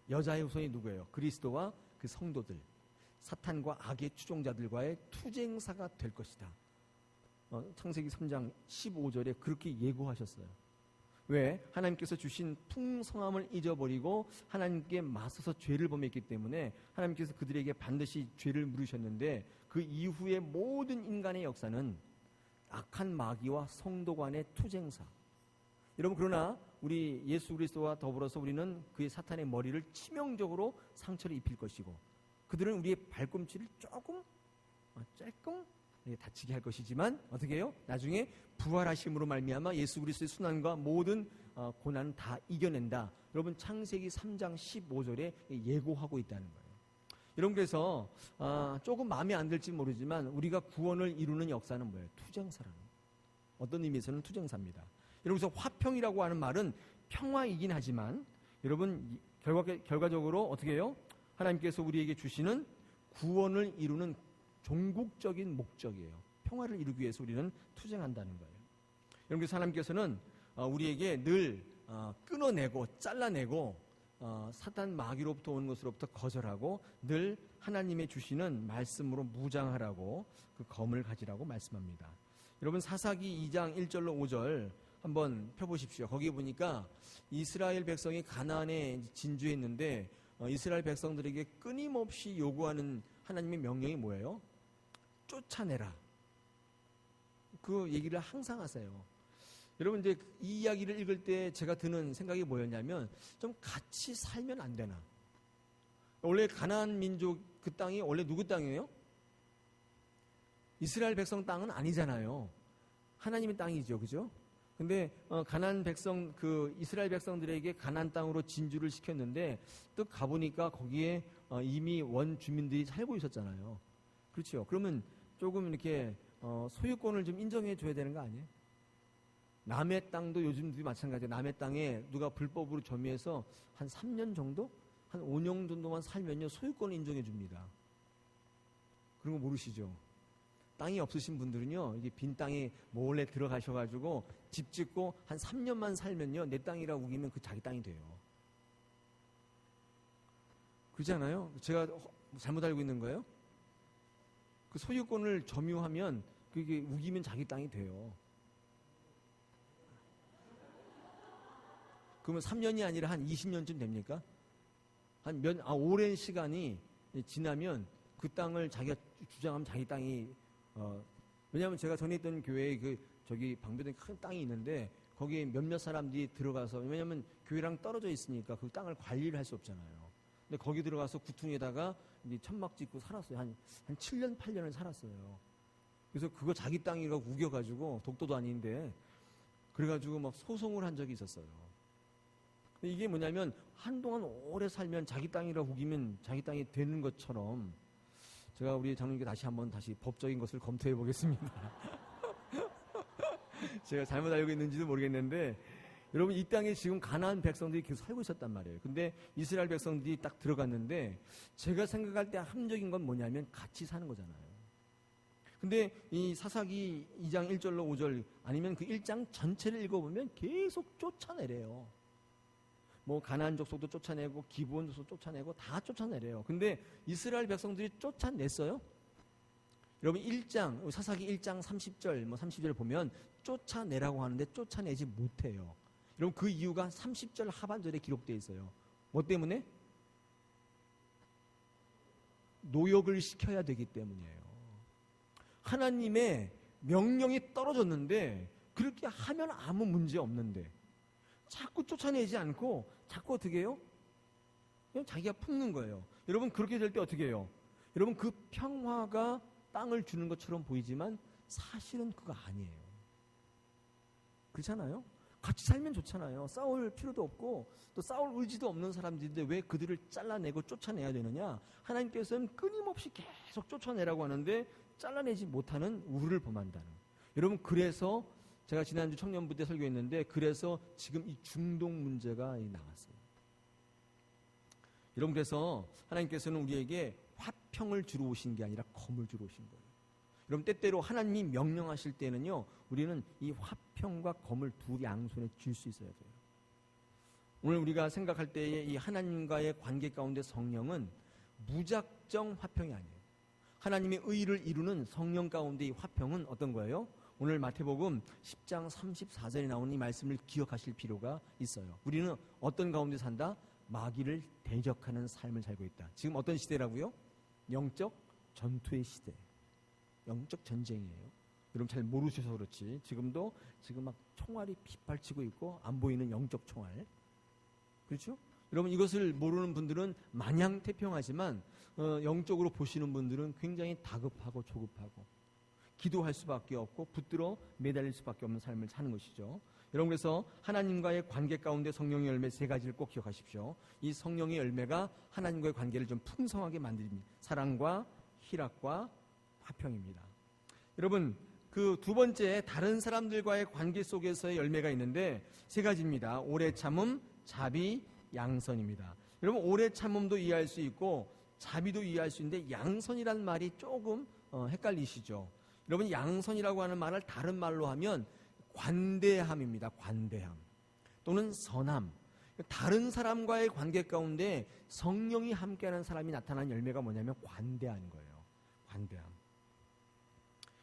여자의 후손이 누구예요? 그리스도와 그 성도들, 사탄과 악의 추종자들과의 투쟁사가 될 것이다. 창세기 3장 15절에 그렇게 예고하셨어요. 왜? 하나님께서 주신 풍성함을 잊어버리고 하나님께 맞서서 죄를 범했기 때문에 하나님께서 그들에게 반드시 죄를 물으셨는데, 그 이후의 모든 인간의 역사는 악한 마귀와 성도 간의 투쟁사. 여러분, 그러나 우리 예수 그리스도와 더불어서 우리는 그의 사탄의 머리를 치명적으로 상처를 입힐 것이고, 그들은 우리의 발꿈치를 조금 다치게 할 것이지만 어떻게 해요? 나중에 부활하심으로 말미암아 예수 그리스도의 순환과 모든 고난은 다 이겨낸다. 여러분, 창세기 3장 15절에 예고하고 있다는 거예요. 여러분, 그래서 조금 마음에 안 들지 모르지만 우리가 구원을 이루는 역사는 뭐예요? 투쟁사라는, 어떤 의미에서는 투쟁사입니다. 여러분, 그래서 화평이라고 하는 말은 평화이긴 하지만 여러분, 결과적으로 어떻게 해요? 하나님께서 우리에게 주시는 구원을 이루는 종국적인 목적이에요. 평화를 이루기 위해서 우리는 투쟁한다는 거예요. 여러분, 그래서 하나님께서는 우리에게 늘 끊어내고 잘라내고 사탄 마귀로부터 오는 것으로부터 거절하고 늘 하나님의 주시는 말씀으로 무장하라고 그 검을 가지라고 말씀합니다. 여러분, 사사기 2장 1절로 5절 한번 펴보십시오. 거기 보니까 이스라엘 백성이 가나안에 진주했는데 이스라엘 백성들에게 끊임없이 요구하는 하나님의 명령이 뭐예요? 쫓아내라. 그 얘기를 항상 하세요. 여러분, 이제 이 이야기를 읽을 때 제가 드는 생각이 뭐였냐면, 좀 같이 살면 안 되나? 원래 가나안 민족 그 땅이 원래 누구 땅이에요? 이스라엘 백성 땅은 아니잖아요. 하나님의 땅이죠, 그죠? 근데 가나안 백성, 그 이스라엘 백성들에게 가나안 땅으로 진주를 시켰는데 또 가보니까 거기에 이미 원 주민들이 살고 있었잖아요. 그렇죠? 그러면 조금 이렇게 소유권을 좀 인정해 줘야 되는 거 아니에요? 남의 땅도 요즘도 마찬가지예요. 남의 땅에 누가 불법으로 점유해서 한 3년 정도? 한 5년 정도만 살면요, 소유권을 인정해 줍니다. 그런 거 모르시죠? 땅이 없으신 분들은요, 이게 빈 땅에 몰래 들어가셔가지고 집 짓고 한 3년만 살면요, 내 땅이라고 우기면 그 자기 땅이 돼요. 그렇지 않아요? 제가 잘못 알고 있는 거예요? 그 소유권을 점유하면 그게 우기면 자기 땅이 돼요. 그러면 3년이 아니라 한 20년쯤 됩니까? 오랜 시간이 지나면 그 땅을 자기가 주장하면 자기 땅이, 왜냐하면 제가 전에 있던 교회에 저기 방배동에 큰 땅이 있는데 거기에 몇몇 사람들이 들어가서, 왜냐하면 교회랑 떨어져 있으니까 그 땅을 관리를 할 수 없잖아요. 근데 거기 들어가서 구퉁에다가 이제 천막 짓고 살았어요. 한 7년, 8년을 살았어요. 그래서 그거 자기 땅이라고 우겨가지고, 독도도 아닌데, 그래가지고 막 소송을 한 적이 있었어요. 이게 뭐냐면, 한동안 오래 살면 자기 땅이라고 우기면 자기 땅이 되는 것처럼, 제가 우리 장로님께 다시 법적인 것을 검토해 보겠습니다. 제가 잘못 알고 있는지도 모르겠는데, 여러분, 이 땅에 지금 가나안 백성들이 계속 살고 있었단 말이에요. 근데 이스라엘 백성들이 딱 들어갔는데, 제가 생각할 때 합리적인 건 뭐냐면 같이 사는 거잖아요. 근데 이 사사기 2장 1절로 5절 아니면 그 1장 전체를 읽어보면 계속 쫓아내래요. 뭐 가나안 족속도 쫓아내고 기브온 족속도 쫓아내고 다 쫓아내래요. 근데 이스라엘 백성들이 쫓아냈어요? 여러분, 사사기 1장 30절, 30절 보면 쫓아내라고 하는데 쫓아내지 못해요. 여러분, 그 이유가 30절 하반절에 기록되어 있어요. 뭐 때문에? 노역을 시켜야 되기 때문이에요. 하나님의 명령이 떨어졌는데 그렇게 하면 아무 문제 없는데 자꾸 쫓아내지 않고 자꾸 어떻게 해요? 그냥 자기가 품는 거예요. 여러분, 그렇게 될 때 어떻게 해요? 여러분, 그 평화가 땅을 주는 것처럼 보이지만 사실은 그거 아니에요. 그렇잖아요? 같이 살면 좋잖아요. 싸울 필요도 없고 또 싸울 의지도 없는 사람들인데 왜 그들을 잘라내고 쫓아내야 되느냐? 하나님께서는 끊임없이 계속 쫓아내라고 하는데 잘라내지 못하는 우리를 범한다는. 여러분, 그래서 제가 지난주 청년부 때 설교했는데, 그래서 지금 이 중동 문제가 나왔어요. 여러분, 그래서 하나님께서는 우리에게 화평을 주러 오신 게 아니라 검을 주러 오신 거예요. 여러분, 때때로 하나님이 명령하실 때는요, 우리는 이 화평과 검을 두 양손에 쥘 수 있어야 돼요. 오늘 우리가 생각할 때에 이 하나님과의 관계 가운데 성령은 무작정 화평이 아니에요. 하나님의 의를 이루는 성령 가운데 이 화평은 어떤 거예요? 오늘 마태복음 10장 34절에 나오는 이 말씀을 기억하실 필요가 있어요. 우리는 어떤 가운데 산다? 마귀를 대적하는 삶을 살고 있다. 지금 어떤 시대라고요? 영적 전투의 시대. 영적 전쟁이에요. 여러분 잘 모르셔서 그렇지 지금 막 총알이 빗발치고 있고 안 보이는 영적 총알. 그렇죠? 여러분, 이것을 모르는 분들은 마냥 태평하지만 영적으로 보시는 분들은 굉장히 다급하고 조급하고 기도할 수밖에 없고 붙들어 매달릴 수밖에 없는 삶을 사는 것이죠. 여러분, 그래서 하나님과의 관계 가운데 성령의 열매 세 가지를 꼭 기억하십시오. 이 성령의 열매가 하나님과의 관계를 좀 풍성하게 만듭니다. 사랑과 희락과 화평입니다. 여러분, 그 두 번째, 다른 사람들과의 관계 속에서의 열매가 있는데 세 가지입니다. 오래 참음, 자비, 양선입니다. 여러분, 오래 참음도 이해할 수 있고 자비도 이해할 수 있는데 양선이라는 말이 조금 헷갈리시죠? 여러분, 양선이라고 하는 말을 다른 말로 하면 관대함입니다. 관대함 또는 선함. 다른 사람과의 관계 가운데 성령이 함께하는 사람이 나타나는 열매가 뭐냐면 관대한 거예요. 관대함.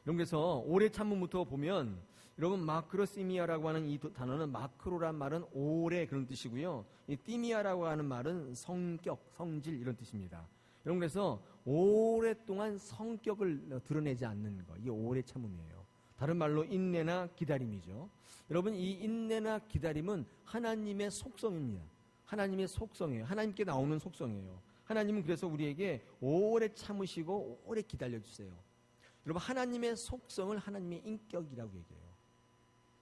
여러분, 그래서 오래 참음부터 보면 여러분, 마크로시미아라고 하는 이 단어는, 마크로란 말은 오래 그런 뜻이고요. 이 띠미아라고 하는 말은 성격, 성질 이런 뜻입니다. 여러분, 그래서 오랫동안 성격을 드러내지 않는 거, 이게 오래 참음이에요. 다른 말로 인내나 기다림이죠. 여러분, 이 인내나 기다림은 하나님의 속성입니다. 하나님의 속성이에요. 하나님께 나오는 속성이에요. 하나님은 그래서 우리에게 오래 참으시고 오래 기다려주세요. 여러분, 하나님의 속성을 하나님의 인격이라고 얘기해요.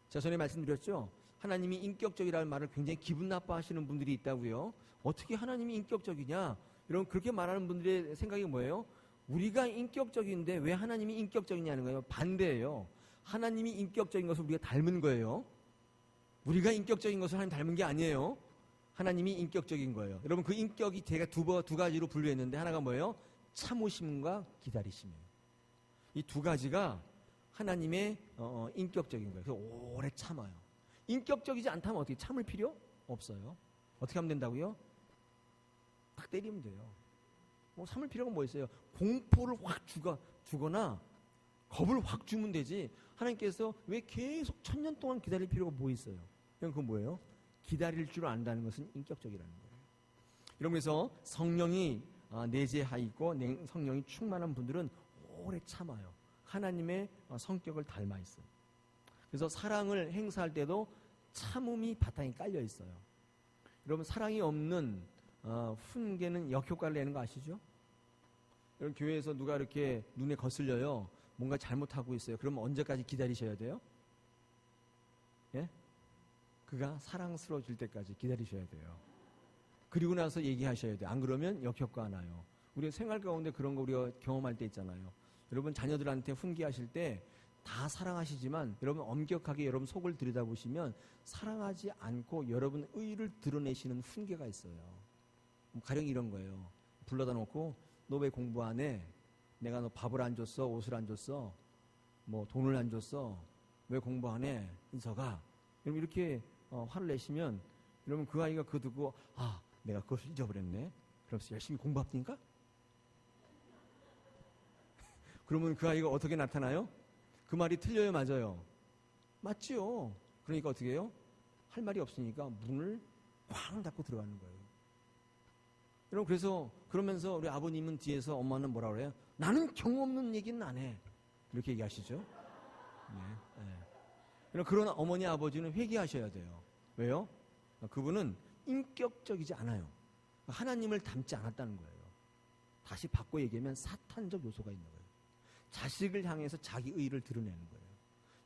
제가 전에 말씀드렸죠? 하나님이 인격적이라는 말을 굉장히 기분 나빠하시는 분들이 있다고요. 어떻게 하나님이 인격적이냐? 여러분, 그렇게 말하는 분들의 생각이 뭐예요? 우리가 인격적인데 왜 하나님이 인격적이냐는 거예요. 반대예요. 하나님이 인격적인 것을 우리가 닮은 거예요. 우리가 인격적인 것을 하나님 닮은 게 아니에요. 하나님이 인격적인 거예요. 여러분, 그 인격이 제가 두 가지로 분류했는데 하나가 뭐예요? 참으심과 기다리심이에요. 이 두 가지가 하나님의 인격적인 거예요. 그래서 오래 참아요. 인격적이지 않다면 어떻게 참을 필요 없어요. 어떻게 하면 된다고요? 딱 때리면 돼요. 뭐 참을 필요가 뭐 있어요? 공포를 확 주거나 겁을 확 주면 되지. 하나님께서 왜 계속 1000년 동안 기다릴 필요가 뭐 있어요? 그건 뭐예요? 기다릴 줄 안다는 것은 인격적이라는 거예요. 여러분, 그래서 성령이 내재하 있고 성령이 충만한 분들은 오래 참아요. 하나님의 성격을 닮아 있어요. 그래서 사랑을 행사할 때도 참음이 바탕에 깔려 있어요. 여러분, 사랑이 없는 훈계는 역효과를 내는 거 아시죠? 여러분, 교회에서 누가 이렇게 눈에 거슬려요. 뭔가 잘못하고 있어요. 그러면 언제까지 기다리셔야 돼요? 예? 그가 사랑스러워질 때까지 기다리셔야 돼요. 그리고 나서 얘기하셔야 돼요. 안 그러면 역효과가 나요. 우리 생활 가운데 그런 거 우리가 경험할 때 있잖아요. 여러분, 자녀들한테 훈계하실 때 다 사랑하시지만 여러분, 엄격하게 여러분 속을 들여다보시면 사랑하지 않고 여러분 의를 드러내시는 훈계가 있어요. 가령 이런 거예요. 불러다 놓고 너 왜 공부 안 해? 내가 너 밥을 안 줬어? 옷을 안 줬어? 뭐 돈을 안 줬어? 왜 공부 안 해? 인서가. 여러분, 이렇게 화를 내시면 여러분, 그 아이가 그거 듣고 내가 그것을 잊어버렸네. 그러면서 열심히 공부합니까? 그러면 그 아이가 어떻게 나타나요? 그 말이 틀려요, 맞아요? 맞지요. 그러니까 어떻게 해요? 할 말이 없으니까 문을 쾅 닫고 들어가는 거예요. 여러분, 그래서 그러면서 우리 아버님은 뒤에서, 엄마는 뭐라 그래요? 나는 경험 없는 얘기는 안 해. 이렇게 얘기하시죠. 네. 여러분, 그런 어머니 아버지는 회개하셔야 돼요. 왜요? 그분은 인격적이지 않아요. 하나님을 닮지 않았다는 거예요. 다시 바꿔 얘기하면 사탄적 요소가 있는 거예요. 자식을 향해서 자기 의의를 드러내는 거예요.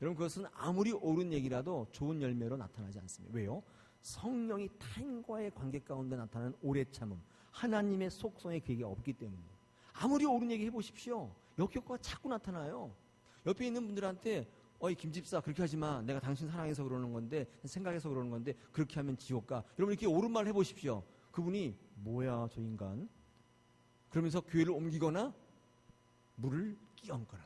여러분, 그것은 아무리 옳은 얘기라도 좋은 열매로 나타나지 않습니다. 왜요? 성령이 타인과의 관계 가운데 나타나는 오래 참음, 하나님의 속성이 그에게 없기 때문이에요. 아무리 옳은 얘기 해보십시오. 역효과가 자꾸 나타나요. 옆에 있는 분들한테 어이 김집사 그렇게 하지 마. 내가 당신 사랑해서 그러는 건데, 생각해서 그러는 건데 그렇게 하면 지옥 가. 여러분, 이렇게 옳은 말 해보십시오. 그분이 뭐야 저 인간. 그러면서 교회를 옮기거나 물을 끼얹거나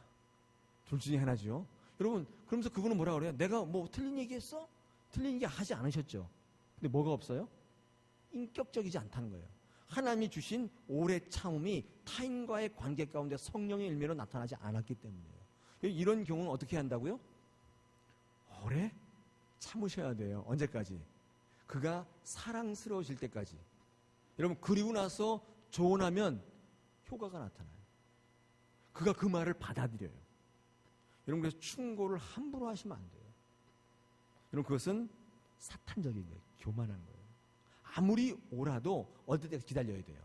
둘 중에 하나죠. 여러분, 그러면서 그분은 뭐라 그래요? 내가 뭐 틀린 얘기 했어? 틀린 얘기 하지 않으셨죠. 근데 뭐가 없어요? 인격적이지 않다는 거예요. 하나님이 주신 오래 참음이 타인과의 관계 가운데 성령의 열매로 나타나지 않았기 때문이에요. 이런 경우는 어떻게 한다고요? 오래 참으셔야 돼요. 언제까지? 그가 사랑스러워질 때까지. 여러분, 그리고 나서 조언하면 효과가 나타나요. 그가 그 말을 받아들여요. 여러분, 그래서 충고를 함부로 하시면 안 돼요. 여러분, 그것은 사탄적인 거예요. 교만한 거예요. 아무리 오라도 어떨 때까지 기다려야 돼요.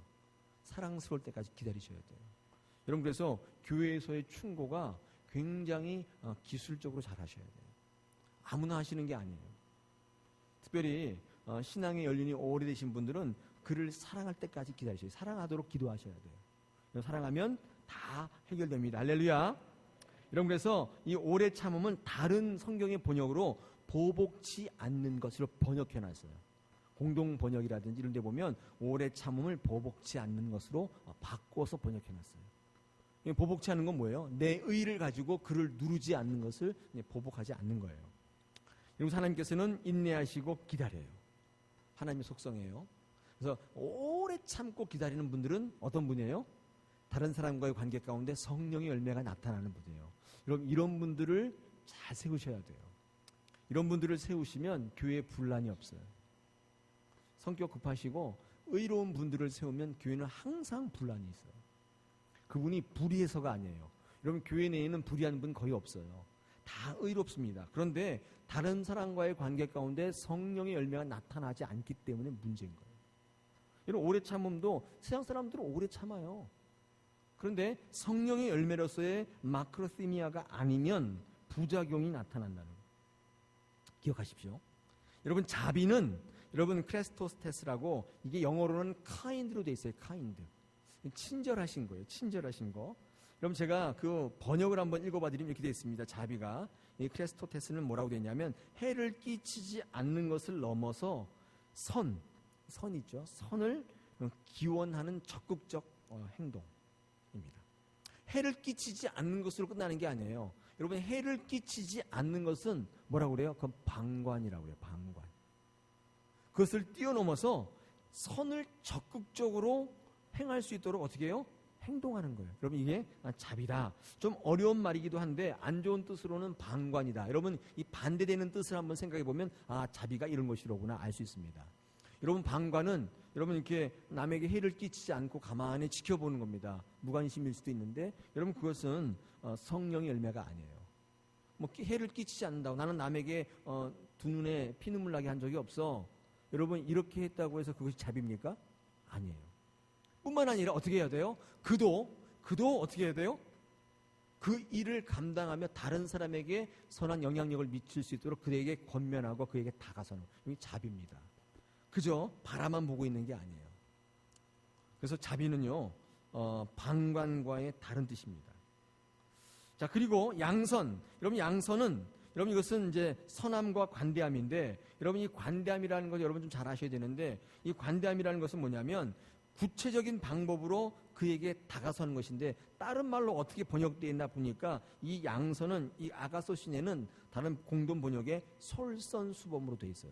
사랑스러울 때까지 기다리셔야 돼요. 여러분, 그래서 교회에서의 충고가 굉장히 기술적으로 잘 하셔야 돼요. 아무나 하시는 게 아니에요. 특별히 신앙의 연륜이 오래되신 분들은 그를 사랑할 때까지 기다리셔야 돼요. 사랑하도록 기도하셔야 돼요. 사랑하면 다 해결됩니다. 할렐루야. 여러분, 그래서 이 오래 참음은 다른 성경의 번역으로 보복치 않는 것으로 번역해놨어요. 공동 번역이라든지 이런 데 보면 오래 참음을 보복치 않는 것으로 바꿔서 번역해놨어요. 보복치 않는 건 뭐예요? 내 의를 가지고 그를 누르지 않는 것을 보복하지 않는 거예요. 그리고 하나님께서는 인내하시고 기다려요. 하나님의 속성이에요. 그래서 오래 참고 기다리는 분들은 어떤 분이에요? 다른 사람과의 관계 가운데 성령의 열매가 나타나는 분이에요. 여러분, 이런 분들을 잘 세우셔야 돼요. 이런 분들을 세우시면 교회에 분란이 없어요. 성격 급하시고 의로운 분들을 세우면 교회는 항상 분란이 있어요. 그분이 불의해서가 아니에요. 여러분, 교회 내에는 불의한 분 거의 없어요. 다 의롭습니다. 그런데 다른 사람과의 관계 가운데 성령의 열매가 나타나지 않기 때문에 문제인 거예요. 여러분, 오래 참음도 세상 사람들은 오래 참아요. 그런데 성령의 열매로서의 마크로시미아가 아니면 부작용이 나타난다는 거예요. 기억하십시오. 여러분, 자비는 여러분 크레스토스테스라고, 이게 영어로는 카인드로 되어 있어요. 카인드. 친절하신 거예요. 친절하신 거. 여러분, 제가 그 번역을 한번 읽어봐 드리면 이렇게 되어 있습니다. 자비가, 이 크레스토테스는 뭐라고 되어 있냐면, 해를 끼치지 않는 것을 넘어서 선 있죠. 선을 기원하는 적극적 행동입니다. 해를 끼치지 않는 것으로 끝나는 게 아니에요. 여러분, 해를 끼치지 않는 것은 뭐라고 그래요? 그건 방관이라고 그래요. 방관. 그것을 뛰어넘어서 선을 적극적으로 행할 수 있도록 어떻게 해요? 행동하는 거예요. 여러분, 이게 자비다. 좀 어려운 말이기도 한데 안 좋은 뜻으로는 방관이다. 여러분, 이 반대되는 뜻을 한번 생각해 보면 자비가 이런 것이로구나 알 수 있습니다. 여러분, 방관은 여러분 이렇게 남에게 해를 끼치지 않고 가만히 지켜보는 겁니다. 무관심일 수도 있는데, 여러분, 그것은 성령의 열매가 아니에요. 뭐 해를 끼치지 않는다고 나는 남에게 두 눈에 피눈물 나게 한 적이 없어. 여러분, 이렇게 했다고 해서 그것이 자비입니까? 아니에요. 뿐만 아니라 어떻게 해야 돼요? 그도 어떻게 해야 돼요? 그 일을 감당하며 다른 사람에게 선한 영향력을 미칠 수 있도록 그에게 권면하고 그에게 다가서는, 이게 자비입니다. 그저 바라만 보고 있는 게 아니에요. 그래서 자비는요, 방관과의 다른 뜻입니다. 자, 그리고 양선. 여러분, 양선은, 여러분, 이것은 이제 선함과 관대함인데, 여러분, 이 관대함이라는 것 여러분 좀 잘 아셔야 되는데, 이 관대함이라는 것은 뭐냐면 구체적인 방법으로 그에게 다가서는 것인데, 다른 말로 어떻게 번역되어 있나 보니까 이 양선은, 이 아가소시네는 다른 공동 번역에 솔선수범으로 되어 있어요.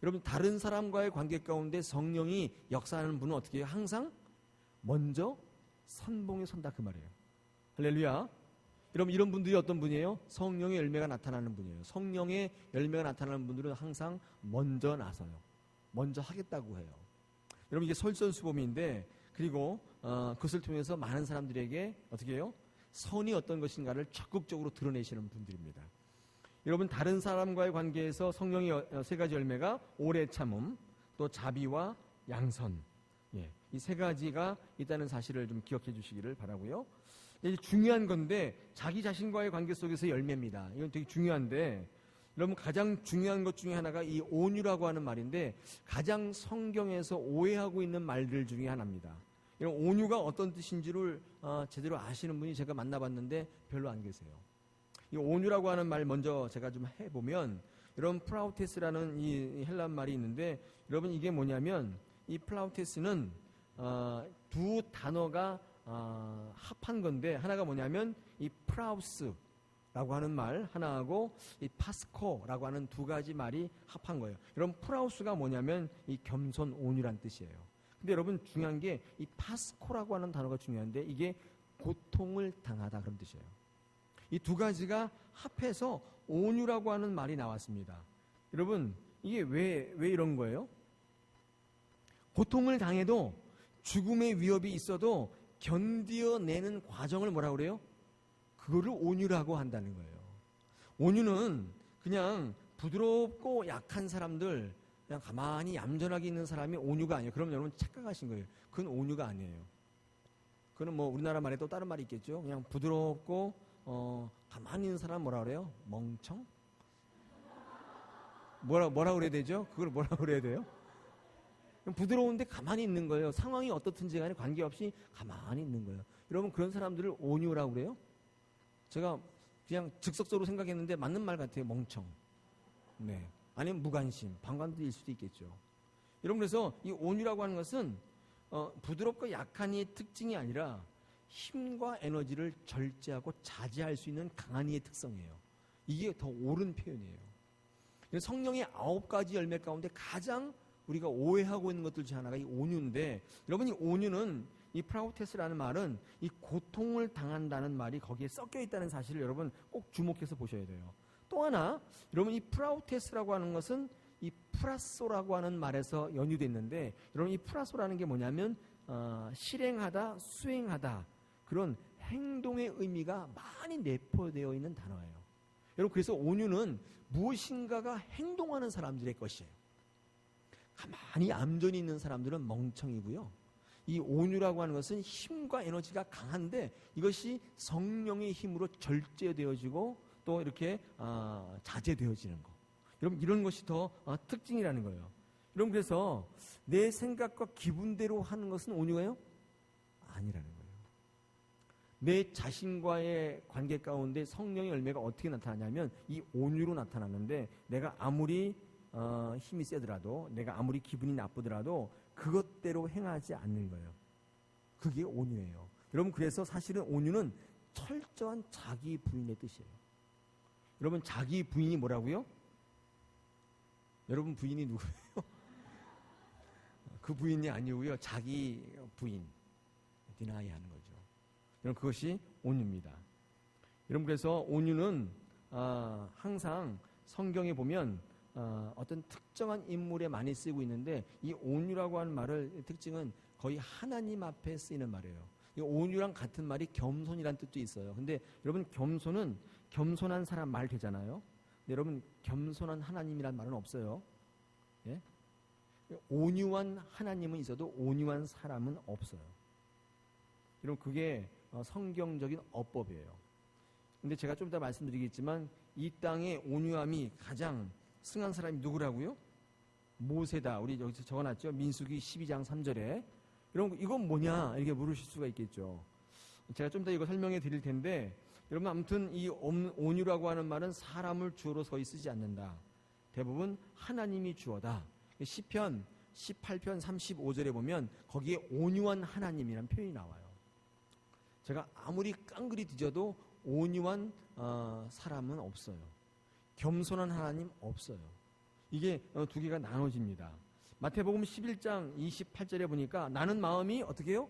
여러분, 다른 사람과의 관계 가운데 성령이 역사하는 분은 어떻게 해요? 항상 먼저 선봉에 선다, 그 말이에요. 할렐루야. 여러분, 이런 분들이 어떤 분이에요? 성령의 열매가 나타나는 분이에요. 성령의 열매가 나타나는 분들은 항상 먼저 나서요. 먼저 하겠다고 해요. 여러분, 이게 솔선수범인데, 그리고 그것을 통해서 많은 사람들에게 어떻게 해요? 선이 어떤 것인가를 적극적으로 드러내시는 분들입니다. 여러분, 다른 사람과의 관계에서 성령의 세 가지 열매가 오래 참음, 또 자비와 양선, 이 세 가지가 있다는 사실을 좀 기억해 주시기를 바라고요. 이제 중요한 건데, 자기 자신과의 관계 속에서 열매입니다. 이건 되게 중요한데, 여러분, 가장 중요한 것 중에 하나가 이 온유라고 하는 말인데, 가장 성경에서 오해하고 있는 말들 중에 하나입니다. 이런 온유가 어떤 뜻인지를 제대로 아시는 분이 제가 만나봤는데 별로 안 계세요. 이 온유라고 하는 말 먼저 제가 좀 해보면, 여러분, 플라우테스라는 이 헬란 말이 있는데, 여러분, 이게 뭐냐면, 이 플라우테스는 두 단어가 합한 건데, 하나가 뭐냐면 이 프라우스라고 하는 말 하나하고 이 파스코라고 하는 두 가지 말이 합한 거예요. 여러분, 프라우스가 뭐냐면 이 겸손, 온유란 뜻이에요. 근데 여러분, 중요한 게 이 파스코라고 하는 단어가 중요한데, 이게 고통을 당하다, 그런 뜻이에요. 이 두 가지가 합해서 온유라고 하는 말이 나왔습니다. 여러분, 이게 왜 이런 거예요? 고통을 당해도, 죽음의 위협이 있어도 견디어내는 과정을 뭐라고 그래요? 그거를 온유라고 한다는 거예요. 온유는 그냥 부드럽고 약한 사람들, 그냥 가만히 얌전하게 있는 사람이 온유가 아니에요. 그럼 여러분 착각하신 거예요. 그건 온유가 아니에요. 그건 뭐 우리나라 말에 또 다른 말이 있겠죠. 그냥 부드럽고 가만히 있는 사람 뭐라 그래요? 멍청? 뭐라 그래야 되죠? 그걸 뭐라 그래야 돼요? 부드러운데 가만히 있는 거예요. 상황이 어떻든지 간에 관계없이 가만히 있는 거예요. 여러분 그런 사람들을 온유라고 그래요? 제가 그냥 즉석적으로 생각했는데 맞는 말 같아요. 멍청. 네. 아니면 무관심, 방관들일 수도 있겠죠. 여러분 그래서 이 온유라고 하는 것은 부드럽고 약한 이의 특징이 아니라 힘과 에너지를 절제하고 자제할 수 있는 강한 이의 특성이에요. 이게 더 옳은 표현이에요. 성령의 9가지 열매 가운데 가장 우리가 오해하고 있는 것들 중 하나가 이 온유인데, 여러분 이 온유는 이 프라우테스라는 말은 이 고통을 당한다는 말이 거기에 섞여 있다는 사실을 여러분 꼭 주목해서 보셔야 돼요. 또 하나, 여러분 이 프라우테스라고 하는 것은 이 프라소라고 하는 말에서 연유됐는데, 여러분 이 프라소라는 게 뭐냐면 실행하다, 수행하다, 그런 행동의 의미가 많이 내포되어 있는 단어예요. 여러분 그래서 온유는 무엇인가가 행동하는 사람들의 것이에요. 가만히 얌전히 있는 사람들은 멍청이고요. 이 온유라고 하는 것은 힘과 에너지가 강한데 이것이 성령의 힘으로 절제되어지고 또 이렇게 자제되어지는 거. 여러분 이런 것이 더 특징이라는 거예요. 여러분 그래서 내 생각과 기분대로 하는 것은 온유예요? 아니라는 거예요. 내 자신과의 관계 가운데 성령의 열매가 어떻게 나타나냐면 이 온유로 나타나는데, 내가 아무리 힘이 세더라도, 내가 아무리 기분이 나쁘더라도 그것대로 행하지 않는 거예요. 그게 온유예요. 여러분 그래서 사실은 온유는 철저한 자기 부인의 뜻이에요. 여러분 자기 부인이 뭐라고요? 여러분 부인이 누구예요? 그 부인이 아니고요. 자기 부인, 디나이 하는 거죠. 여러분 그것이 온유입니다. 여러분 그래서 온유는 항상 성경에 보면 어떤 특정한 인물에 많이 쓰이고 있는데, 이 온유라고 하는 말의 특징은 거의 하나님 앞에 쓰이는 말이에요. 이 온유랑 같은 말이 겸손이라는 뜻도 있어요. 근데 여러분 겸손은 겸손한 사람 말 되잖아요. 근데 여러분 겸손한 하나님이란 말은 없어요. 예? 온유한 하나님은 있어도 온유한 사람은 없어요. 여러분 그게 성경적인 어법이에요. 근데 제가 좀 이따 말씀드리겠지만 이 땅의 온유함이 가장 승한 사람이 누구라고요? 모세다. 우리 여기서 적어놨죠. 민수기 12장 3절에. 여러분 이건 뭐냐 이렇게 물으실 수가 있겠죠. 제가 좀 더 이거 설명해 드릴 텐데, 여러분 아무튼 이 온유라고 하는 말은 사람을 주어로 거의 쓰지 않는다. 대부분 하나님이 주어다. 시편 18편 35절에 보면 거기에 온유한 하나님이라는 표현이 나와요. 제가 아무리 깡그리 뒤져도 온유한 사람은 없어요. 겸손한 하나님 없어요. 이게 두 개가 나눠집니다. 마태복음 11장 28절에 보니까 나는 마음이 어떻게 해요?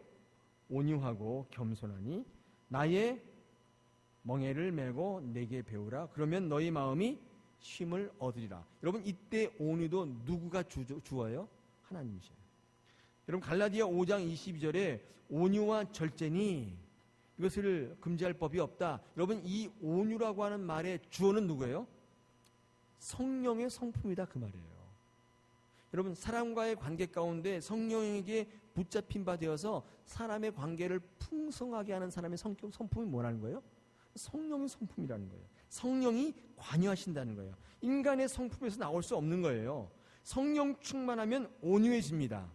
온유하고 겸손하니 나의 멍에를 메고 내게 배우라. 그러면 너희 마음이 쉼을 얻으리라. 여러분 이때 온유도 누구가 주어요? 하나님이셔요. 여러분 갈라디아 5장 22절에 온유와 절제니 이것을 금지할 법이 없다. 여러분 이 온유라고 하는 말의 주어는 누구예요? 성령의 성품이다 그 말이에요. 여러분 사람과의 관계 가운데 성령에게 붙잡힌 바 되어서 사람의 관계를 풍성하게 하는 사람의 성품이 뭐라는 거예요? 성령의 성품이라는 거예요. 성령이 관여하신다는 거예요. 인간의 성품에서 나올 수 없는 거예요. 성령 충만하면 온유해집니다.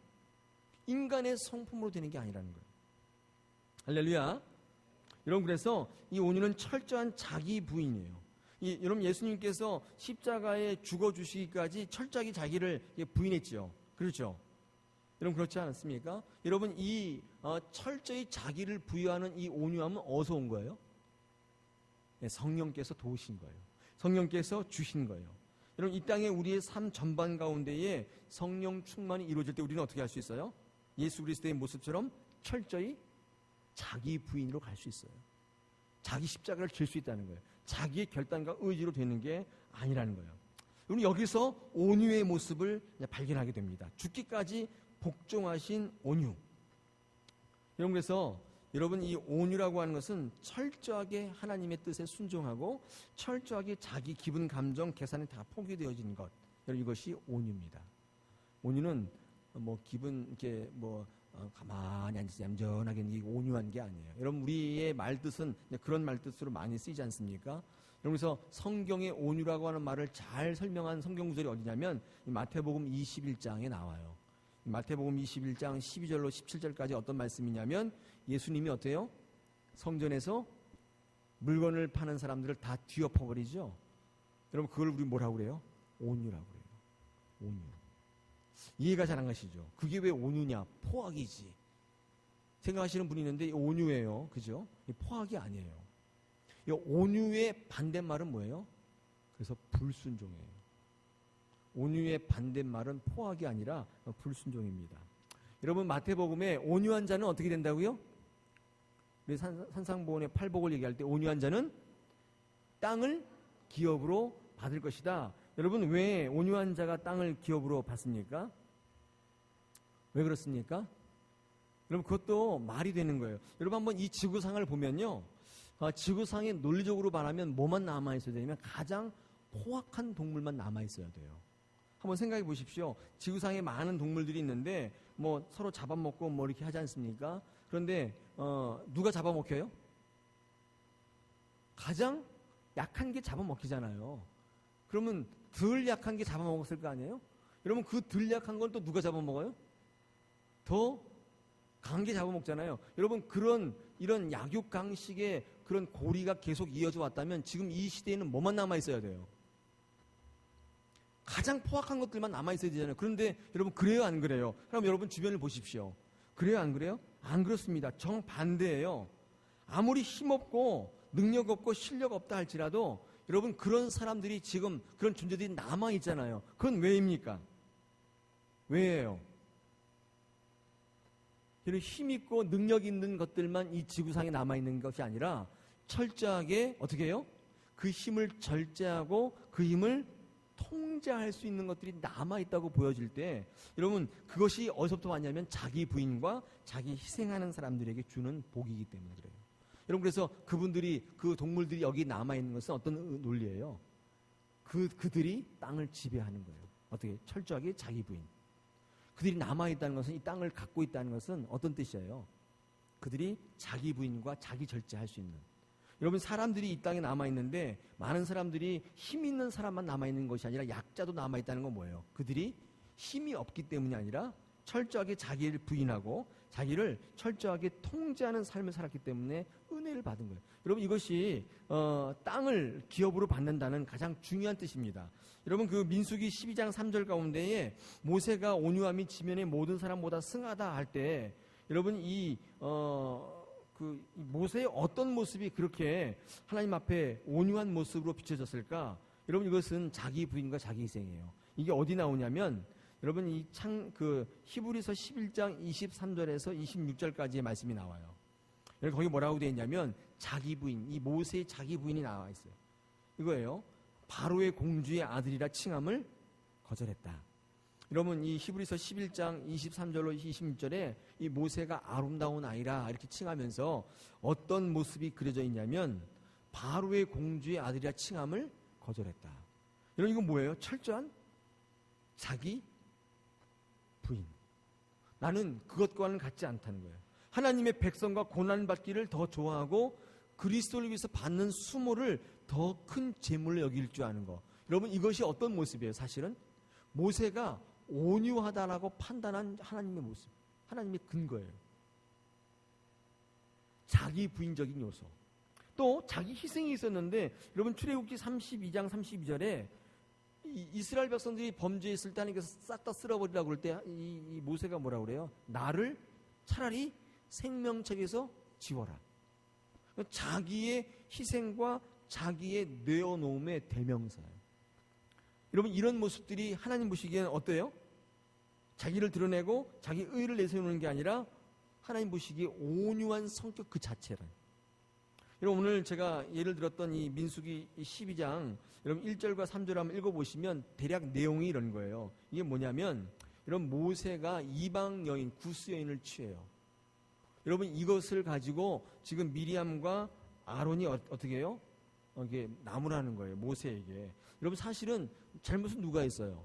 인간의 성품으로 되는 게 아니라는 거예요. 할렐루야. 여러분 그래서 이 온유는 철저한 자기 부인이에요. 여러분 예수님께서 십자가에 죽어주시기까지 철저하게 자기를 부인했죠. 그렇죠? 여러분 그렇지 않습니까? 여러분 이 철저히 자기를 부여하는 이 온유함은 어디서 온 거예요? 네, 성령께서 도우신 거예요. 성령께서 주신 거예요. 여러분 이 땅에 우리의 삶 전반 가운데에 성령 충만이 이루어질 때 우리는 어떻게 할 수 있어요? 예수 그리스도의 모습처럼 철저히 자기 부인으로 갈 수 있어요. 자기 십자가를 질 수 있다는 거예요. 자기의 결단과 의지로 되는 게 아니라는 거예요. 여러분 여기서 온유의 모습을 발견하게 됩니다. 죽기까지 복종하신 온유. 여러분 그래서 여러분 이 온유라고 하는 것은 철저하게 하나님의 뜻에 순종하고 철저하게 자기 기분, 감정, 계산이 다 포기되어진 것. 여러분 이것이 온유입니다. 온유는 뭐 기분 이렇게 가만히 앉아서 얌전하게 온유한 게 아니에요. 여러분 우리의 말뜻은 그런 말뜻으로 많이 쓰이지 않습니까? 그래서 성경의 온유라고 하는 말을 잘 설명한 성경 구절이 어디냐면 마태복음 21장에 나와요. 마태복음 21장 12절로 17절까지 어떤 말씀이냐면 예수님이 어때요? 성전에서 물건을 파는 사람들을 다 뒤엎어버리죠. 여러분 그걸 우리 뭐라고 그래요? 온유라고 그래요. 온유. 이해가 잘 안 가시죠? 그게 왜 온유냐? 포악이지. 생각하시는 분이 있는데 온유예요. 그죠? 포악이 아니에요. 이 온유의 반대말은 뭐예요? 그래서 불순종이에요. 온유의 반대말은 포악이 아니라 불순종입니다. 여러분 마태복음에 온유한 자는 어떻게 된다고요? 우리 산상보훈의 팔복을 얘기할 때 온유한 자는 땅을 기업으로 받을 것이다. 여러분 왜 온유한 자가 땅을 기업으로 받습니까? 왜 그렇습니까? 여러분 그것도 말이 되는 거예요. 여러분 한번 이 지구상을 보면요. 지구상에 논리적으로 말하면 뭐만 남아있어야 되냐면 가장 포악한 동물만 남아있어야 돼요. 한번 생각해 보십시오. 지구상에 많은 동물들이 있는데 뭐 서로 잡아먹고 뭐 이렇게 하지 않습니까? 그런데 누가 잡아먹혀요? 가장 약한 게 잡아먹히잖아요. 그러면 덜 약한 게 잡아먹었을 거 아니에요? 여러분 그 덜 약한 건 또 누가 잡아먹어요? 더 강한 게 잡아먹잖아요. 여러분 이런 약육강식의 그런 고리가 계속 이어져 왔다면 지금 이 시대에는 뭐만 남아있어야 돼요? 가장 포악한 것들만 남아있어야 되잖아요. 그런데 여러분 그래요 안 그래요? 그럼 여러분 주변을 보십시오. 그래요 안 그래요? 안 그렇습니다. 정반대예요. 아무리 힘없고 능력 없고 실력 없다 할지라도 여러분 그런 사람들이 지금 그런 존재들이 남아있잖아요. 그건 왜입니까? 왜예요? 힘있고 능력 있는 것들만 이 지구상에 남아있는 것이 아니라 철저하게 어떻게 해요? 그 힘을 절제하고 그 힘을 통제할 수 있는 것들이 남아있다고 보여질 때 여러분 그것이 어디서부터 왔냐면 자기 부인과 자기 희생하는 사람들에게 주는 복이기 때문에 그래요. 여러분 그래서 그 동물들이 여기 남아있는 것은 어떤 논리예요? 그들이 땅을 지배하는 거예요. 어떻게? 철저하게 자기 부인. 그들이 남아있다는 것은 이 땅을 갖고 있다는 것은 어떤 뜻이에요? 그들이 자기 부인과 자기 절제할 수 있는. 여러분 사람들이 이 땅에 남아있는데 많은 사람들이 힘 있는 사람만 남아있는 것이 아니라 약자도 남아있다는 건 뭐예요? 그들이 힘이 없기 때문이 아니라 철저하게 자기를 부인하고 자기를 철저하게 통제하는 삶을 살았기 때문에 은혜를 받은 거예요. 여러분 이것이 땅을 기업으로 받는다는 가장 중요한 뜻입니다. 여러분 그 민수기 12장 3절 가운데에 모세가 온유함이 지면의 모든 사람보다 승하다 할 때 여러분 그 모세의 어떤 모습이 그렇게 하나님 앞에 온유한 모습으로 비춰졌을까? 여러분 이것은 자기 부인과 자기 희생이에요. 이게 어디 나오냐면 여러분 그 히브리서 11장 23절에서 26절까지의 말씀이 나와요. 여기 거기 뭐라고 되어 있냐면 자기 부인, 이 모세의 자기 부인이 나와 있어요. 이거예요. 바로의 공주의 아들이라 칭함을 거절했다. 여러분 이 히브리서 11장 23절로 26절에 이 모세가 아름다운 아이라 이렇게 칭하면서 어떤 모습이 그려져 있냐면 바로의 공주의 아들이라 칭함을 거절했다. 여러분 이건 뭐예요? 철저한 자기 부인. 나는 그것과는 같지 않다는 거예요. 하나님의 백성과 고난받기를 더 좋아하고 그리스도를 위해서 받는 수모를 더 큰 재물로 여길 줄 아는 거. 여러분 이것이 어떤 모습이에요? 사실은 모세가 온유하다라고 판단한 하나님의 모습, 하나님의 근거예요. 자기 부인적인 요소. 또 자기 희생이 있었는데 여러분 출애굽기 32장 32절에 이스라엘 백성들이 범죄했을 때 하나님께서 싹 다 쓸어버리라고 그럴 때 이 모세가 뭐라고 그래요? 나를 차라리 생명책에서 지워라. 자기의 희생과 자기의 내어놓음의 대명사예요. 여러분 이런 모습들이 하나님 보시기에는 어때요? 자기를 드러내고 자기 의를 내세우는 게 아니라 하나님 보시기에 온유한 성격 그 자체를. 여러분 오늘 제가 예를 들었던 이 민수기 12장 여러분 1절과 3절 한번 읽어보시면 대략 내용이 이런 거예요. 이게 뭐냐면 여러분 모세가 이방 여인 구스 여인을 취해요. 여러분 이것을 가지고 지금 미리암과 아론이 어떻게 해요? 이게 나무라는 거예요. 모세에게. 여러분 사실은 잘못은 누가 했어요?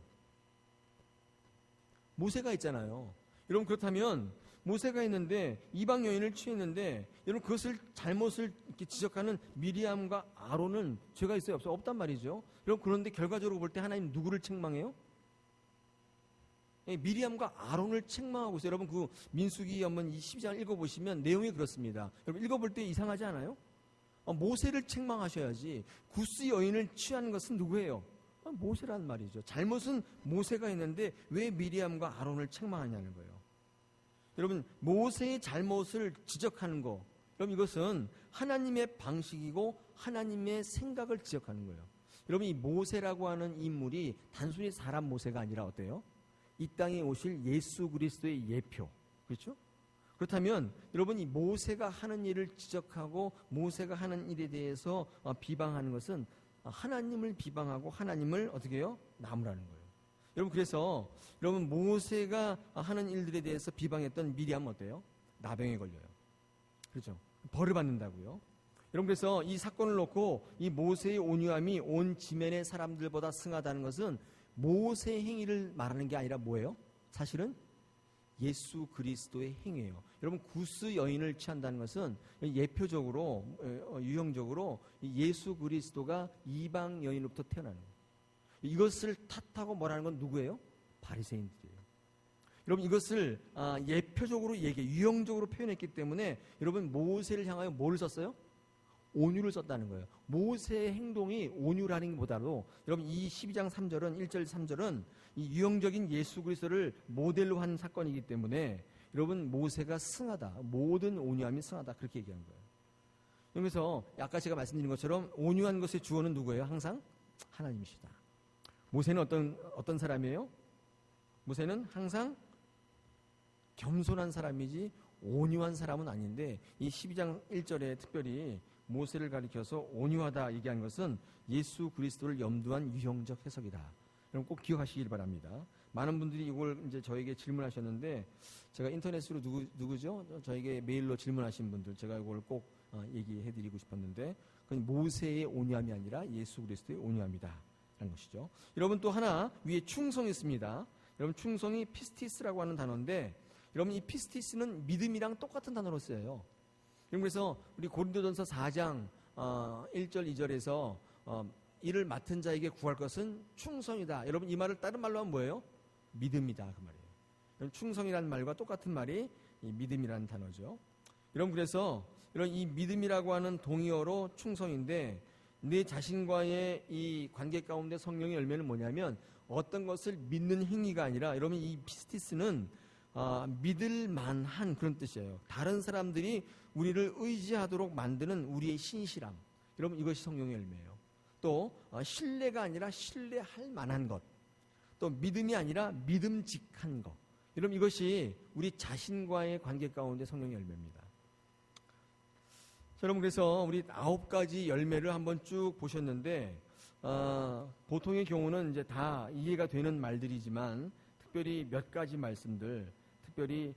모세가 했잖아요. 여러분 그렇다면 모세가 있는데 이방 여인을 취했는데 여러분 그것을 잘못을 이렇게 지적하는 미리암과 아론은 죄가 있어요? 없어요? 없단 말이죠. 여러분 그런데 결과적으로 볼 때 하나님 누구를 책망해요? 미리암과 아론을 책망하고 있어요. 여러분 그 민수기 한번 이 12장을 읽어보시면 내용이 그렇습니다. 여러분 읽어볼 때 이상하지 않아요? 모세를 책망하셔야지 구스 여인을 취한 것은 누구예요? 모세란 말이죠. 잘못은 모세가 했는데 왜 미리암과 아론을 책망하냐는 거예요. 여러분 모세의 잘못을 지적하는 거, 여러분 이것은 하나님의 방식이고 하나님의 생각을 지적하는 거예요. 여러분 이 모세라고 하는 인물이 단순히 사람 모세가 아니라 어때요? 이 땅에 오실 예수 그리스도의 예표, 그렇죠? 그렇다면 여러분 이 모세가 하는 일을 지적하고 모세가 하는 일에 대해서 비방하는 것은 하나님을 비방하고 하나님을 어떻게 해요? 나무라는 거예요. 여러분 그래서 여러분 모세가 하는 일들에 대해서 비방했던 미리암은 어때요? 나병에 걸려요. 그렇죠? 벌을 받는다고요. 여러분 그래서 이 사건을 놓고 이 모세의 온유함이 온 지면의 사람들보다 승하다는 것은 모세의 행위를 말하는 게 아니라 뭐예요? 사실은 예수 그리스도의 행위예요. 여러분 구스 여인을 취한다는 것은 예표적으로 유형적으로 예수 그리스도가 이방 여인으로부터 태어나는 거예요. 이것을 탓하고 뭐라는 건 누구예요? 바리새인들이에요. 여러분 이것을 예표적으로 유형적으로 표현했기 때문에 여러분 모세를 향하여 뭘 썼어요? 온유를 썼다는 거예요. 모세의 행동이 온유라는 것보다도 여러분 이 12장 3절은 1절 3절은 이 유형적인 예수 그리스도를 모델로 한 사건이기 때문에 여러분 모세가 승하다. 모든 온유함이 승하다. 그렇게 얘기한 거예요. 그래서 아까 제가 말씀드린 것처럼 온유한 것의 주어는 누구예요? 항상 하나님이시다. 모세는 어떤 사람이에요? 모세는 항상 겸손한 사람이지 온유한 사람은 아닌데 이 12장 1절에 특별히 모세를 가리켜서 온유하다 얘기한 것은 예수 그리스도를 염두한 유형적 해석이다. 여러분 꼭 기억하시길 바랍니다. 많은 분들이 이걸 이제 저에게 질문하셨는데 제가 인터넷으로 누구죠? 저에게 메일로 질문하신 분들 제가 이걸 꼭 얘기해드리고 싶었는데 그건 모세의 온유함이 아니라 예수 그리스도의 온유함이다 라는 것이죠. 여러분 또 하나 위에 충성이 있습니다. 여러분 충성이 피스티스라고 하는 단어인데 여러분 이 피스티스는 믿음이랑 똑같은 단어로 쓰여요. 그래서 우리 고린도전서 4장 1절 2절에서 이를 맡은 자에게 구할 것은 충성이다. 여러분 이 말을 다른 말로 하면 뭐예요? 믿음이다 그 말이에요. 충성이라는 말과 똑같은 말이 이 믿음이라는 단어죠. 여러분 그래서 이런 이 믿음이라고 하는 동의어로 충성인데 내 자신과의 이 관계 가운데 성령의 열매는 뭐냐면 어떤 것을 믿는 행위가 아니라 여러분 이 피스티스는 믿을 만한 그런 뜻이에요. 다른 사람들이 우리를 의지하도록 만드는 우리의 신실함. 여러분 이것이 성령의 열매예요. 또 신뢰가 아니라 신뢰할 만한 것. 또 믿음이 아니라 믿음직한 것. 여러분 이것이 우리 자신과의 관계 가운데 성령의 열매입니다. 자, 여러분 그래서 우리 9가지 열매를 한번 쭉 보셨는데 보통의 경우는 이제 다 이해가 되는 말들이지만 특별히 몇 가지 말씀들, 특별히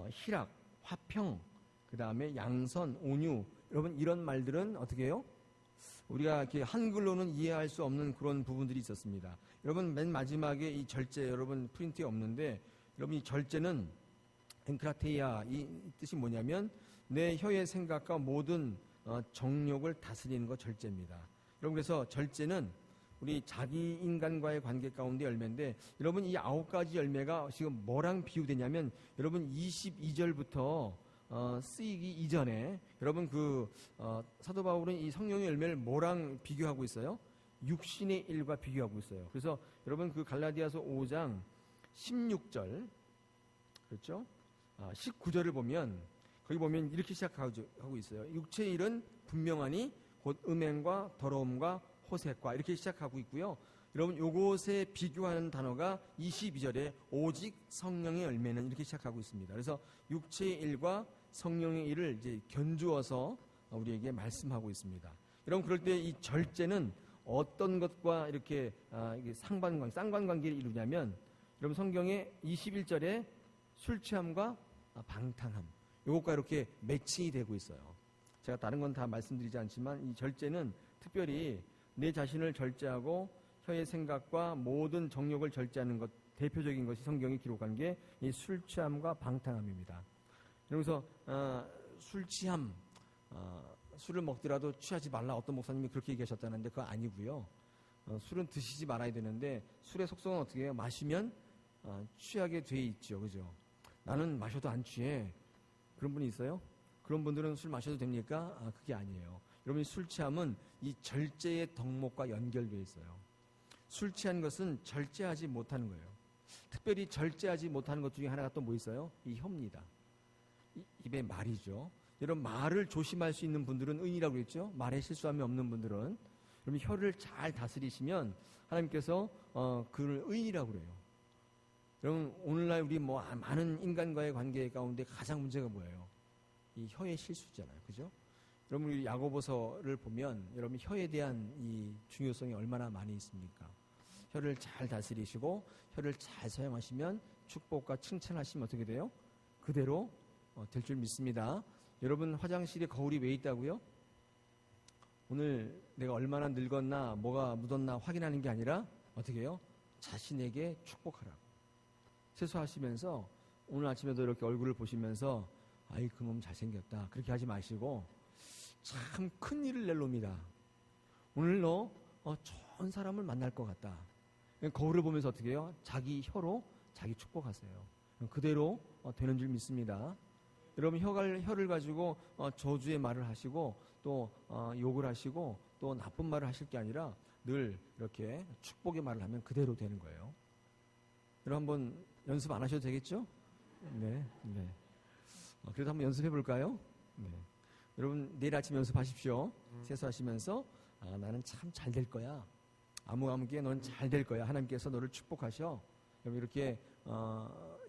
희락, 화평, 그 다음에 양선, 온유, 여러분 이런 말들은 어떻게 해요? 우리가 이렇게 한글로는 이해할 수 없는 그런 부분들이 있었습니다. 여러분 맨 마지막에 이 절제, 여러분 프린트에 없는데 여러분 이 절제는 엔크라테이아 이 뜻이 뭐냐면 내 혀의 생각과 모든 정욕을 다스리는 거 절제입니다. 여러분 그래서 절제는 우리 자기 인간과의 관계 가운데 열매인데 여러분 이 9가지 열매가 지금 뭐랑 비유되냐면 여러분 22절부터 쓰이기 이전에 여러분 사도 바울은 이 성령의 열매를 뭐랑 비교하고 있어요? 육신의 일과 비교하고 있어요. 그래서 여러분 갈라디아서 5장 16절 그렇죠? 19절을 보면 거기 보면 이렇게 시작하고 있어요. 육체의 일은 분명하니 곧 음행과 더러움과 호색과 이렇게 시작하고 있고요. 여러분 요것에 비교하는 단어가 22절에 오직 성령의 열매는 이렇게 시작하고 있습니다. 그래서 육체의 일과 성령의 일을 이제 견주어서 우리에게 말씀하고 있습니다. 여러분 그럴 때 이 절제는 어떤 것과 이렇게 쌍관관계를 이루냐면 여러분 성경에 21절에 술 취함과 방탕함 요것과 이렇게 매칭이 되고 있어요. 제가 다른 건 다 말씀드리지 않지만 이 절제는 특별히 내 자신을 절제하고 혀의 생각과 모든 정욕을 절제하는 것 대표적인 것이 성경이 기록한 게 이 술 취함과 방탕함입니다. 그러면서 술 취함, 술을 먹더라도 취하지 말라. 어떤 목사님이 그렇게 얘기하셨다는데 그거 아니고요. 술은 드시지 말아야 되는데 술의 속성은 어떻게 해요? 마시면 취하게 돼 있죠. 그죠? 나는 마셔도 안 취해. 그런 분이 있어요? 그런 분들은 술 마셔도 됩니까? 그게 아니에요. 여러분이 술 취함은 이 절제의 덕목과 연결되어 있어요. 술 취한 것은 절제하지 못하는 거예요. 특별히 절제하지 못하는 것 중에 하나가 또 뭐 있어요? 이 혀입니다. 입의 말이죠. 여러분 말을 조심할 수 있는 분들은 의인이라고 그랬죠. 말에 실수함이 없는 분들은 여러분 혀를 잘 다스리시면 하나님께서 그를 의인이라고 그래요. 여러분 오늘날 우리 뭐 많은 인간과의 관계 가운데 가장 문제가 뭐예요? 이 혀의 실수잖아요. 그죠? 여러분 우리 야고보서를 보면 여러분 혀에 대한 이 중요성이 얼마나 많이 있습니까? 혀를 잘 다스리시고 혀를 잘 사용하시면 축복과 칭찬하시면 어떻게 돼요? 그대로 될 줄 믿습니다. 여러분 화장실에 거울이 왜 있다고요? 오늘 내가 얼마나 늙었나 뭐가 묻었나 확인하는 게 아니라 어떻게 해요? 자신에게 축복하라고. 세수하시면서 오늘 아침에도 이렇게 얼굴을 보시면서 아이 그놈 잘생겼다 그렇게 하지 마시고 참 큰일을 낼 놈이다. 오늘 너 좋은 사람을 만날 것 같다. 거울을 보면서 어떻게 해요? 자기 혀로 자기 축복하세요. 그대로 되는 줄 믿습니다. 여러분 혀를 가지고 저주의 말을 하시고 또 욕을 하시고 또 나쁜 말을 하실 게 아니라 늘 이렇게 축복의 말을 하면 그대로 되는 거예요. 여러분 한번 연습 안 하셔도 되겠죠? 네. 그래도 한번 연습해 볼까요? 네. 여러분 내일 아침 연습하십시오. 세수하시면서 나는 참 잘 될 거야. 아무개 넌 잘 될 거야. 하나님께서 너를 축복하셔. 여러분 이렇게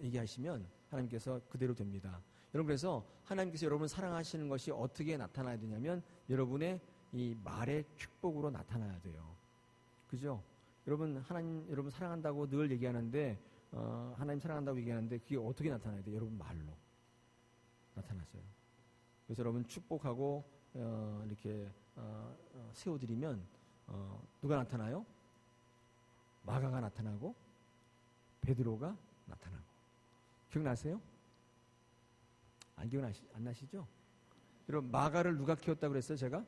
얘기하시면 하나님께서 그대로 됩니다. 여러분 그래서 하나님께서 여러분을 사랑하시는 것이 어떻게 나타나야 되냐면 여러분의 이 말의 축복으로 나타나야 돼요. 그죠? 여러분 하나님 여러분 사랑한다고 늘 얘기하는데 하나님 사랑한다고 얘기하는데 그게 어떻게 나타나야 돼요? 여러분 말로 나타났어요. 그래서 여러분 축복하고 이렇게 세워드리면 누가 나타나요? 마가가 나타나고 베드로가 나타나고. 기억나세요? 안 나시죠? 여러분 마가를 누가 키웠다고 그랬어요? 제가?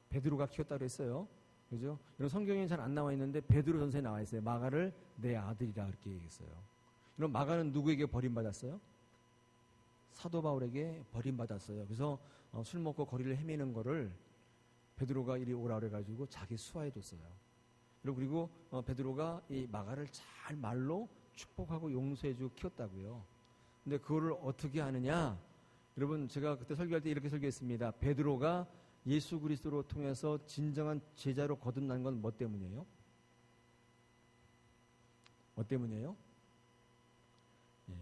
베드로가 키웠다고 그랬어요. 그죠? 여러분 성경에 잘 안 나와 있는데 베드로 전서에 나와 있어요. 마가를 내 아들이라 그렇게 얘기했어요. 여러분 마가는 누구에게 버림받았어요? 사도 바울에게 버림받았어요. 그래서 술 먹고 거리를 헤매는 거를 베드로가 이리 오라 그래가지고 자기 수하에 뒀어요. 그리고 베드로가 이 마가를 잘 말로 축복하고 용서해주고 키웠다고요. 근데 그거를 어떻게 하느냐? 여러분 제가 그때 설교할 때 이렇게 설교했습니다. 베드로가 예수 그리스도로 통해서 진정한 제자로 거듭난 건 뭐 때문이에요? 뭐 때문이에요? 예.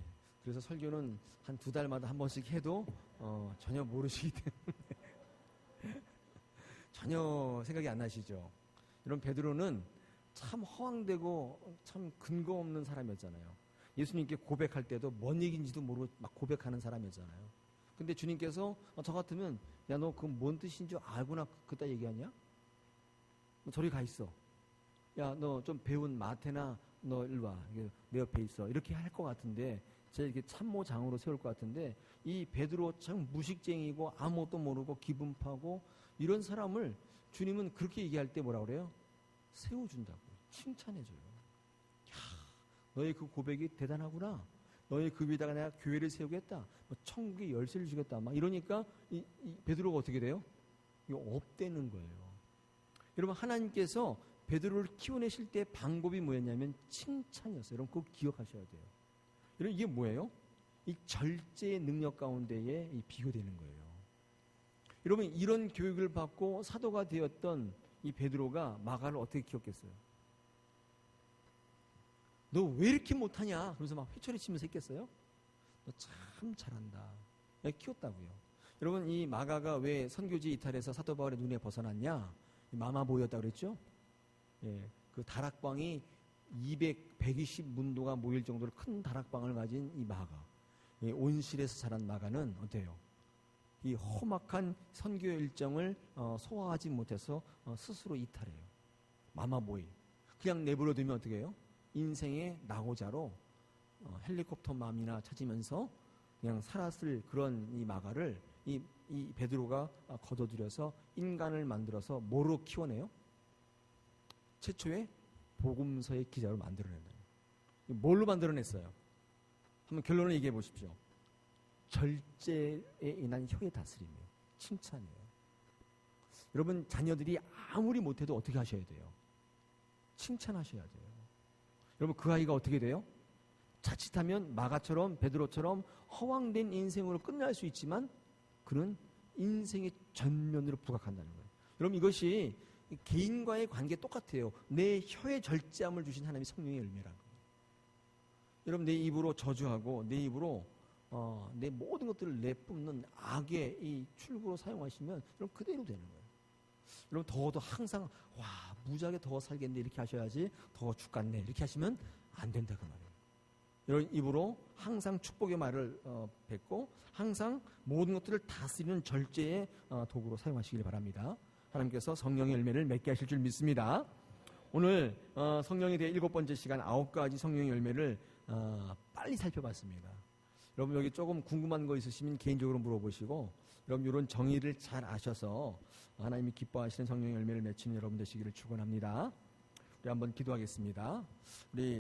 그래서 설교는 한 2달마다 한 번씩 해도 전혀 모르시기 때문에 전혀 생각이 안 나시죠. 이런 베드로는 참 허황되고 참 근거 없는 사람이었잖아요. 예수님께 고백할 때도 뭔 얘기인지도 모르고 막 고백하는 사람이었잖아요. 근데 주님께서 저 같으면 야 너 그 뭔 뜻인지 알고나 그따 얘기하냐? 너 저리 가 있어. 야 너 좀 배운 마태나 너 일로 와. 내 옆에 있어. 이렇게 할 것 같은데 제가 이렇게 참모장으로 세울 것 같은데 이 베드로 참 무식쟁이고 아무것도 모르고 기분 파고 이런 사람을 주님은 그렇게 얘기할 때 뭐라 그래요? 세워준다고 칭찬해줘요. 야, 너의 그 고백이 대단하구나. 너의 그 위에다가 내가 교회를 세우겠다. 뭐 천국의 열쇠를 주겠다. 막 이러니까 이 베드로가 어떻게 돼요? 이거 업되는 거예요. 여러분 하나님께서 베드로를 키워내실 때 방법이 뭐였냐면 칭찬이었어요. 여러분 그거 기억하셔야 돼요. 여러분 이게 뭐예요? 이 절제의 능력 가운데에 비교되는 거예요. 여러분 이런 교육을 받고 사도가 되었던 이 베드로가 마가를 어떻게 키웠겠어요? 너 왜 이렇게 못하냐? 그러면서 막 회초리 치면서 했겠어요? 너 참 잘한다. 키웠다고요. 여러분 이 마가가 왜 선교지 이탈해서 사도 바울의 눈에 벗어났냐? 마마보이였다고 그랬죠? 예, 그 다락방이 120문도가 모일 정도로 큰 다락방을 가진 이 마가. 예, 온실에서 자란 마가는 어때요? 이 험악한 선교 일정을 소화하지 못해서 스스로 이탈해요. 마마보이. 그냥 내버려 두면 어떻게 해요? 인생의 낙오자로 헬리콥터 맘이나 찾으면서 그냥 살았을 그런 이 마가를 이 베드로가 걷어들여서 인간을 만들어서 뭐로 키워내요? 최초의 복음서의 기자로 만들어낸다. 뭘로 만들어냈어요? 한번 결론을 얘기해 보십시오. 절제에 인한 혀의 다스림이에요. 칭찬이에요. 여러분 자녀들이 아무리 못해도 어떻게 하셔야 돼요? 칭찬하셔야 돼요. 여러분 그 아이가 어떻게 돼요? 자칫하면 마가처럼 베드로처럼 허황된 인생으로 끝날 수 있지만 그는 인생의 전면으로 부각한다는 거예요. 여러분 이것이 개인과의 관계 똑같아요. 내 혀의 절제함을 주신 하나님의 성령의 열매라는 거예요. 여러분 내 입으로 저주하고 내 입으로 내 모든 것들을 내뿜는 악의 이 출구로 사용하시면 여러분 그대로 되는 거예요. 여러분 더워도 항상 와 무지하게 더워 살겠네 이렇게 하셔야지 더워 죽겠네 이렇게 하시면 안 된다 그 말이에요. 여러분 입으로 항상 축복의 말을 뱉고 항상 모든 것들을 다스리는 절제의 도구로 사용하시길 바랍니다. 하나님께서 성령의 열매를 맺게 하실 줄 믿습니다. 오늘 성령에 대해 7번째 시간 9가지 성령의 열매를 빨리 살펴봤습니다. 여러분 여기 조금 궁금한 거 있으시면 개인적으로 물어보시고 여러분 이런 정의를 잘 아셔서 하나님이 기뻐하시는 성령의 열매를 맺히는 여러분 되시기를 축원합니다. 우리 한번 기도하겠습니다. 우리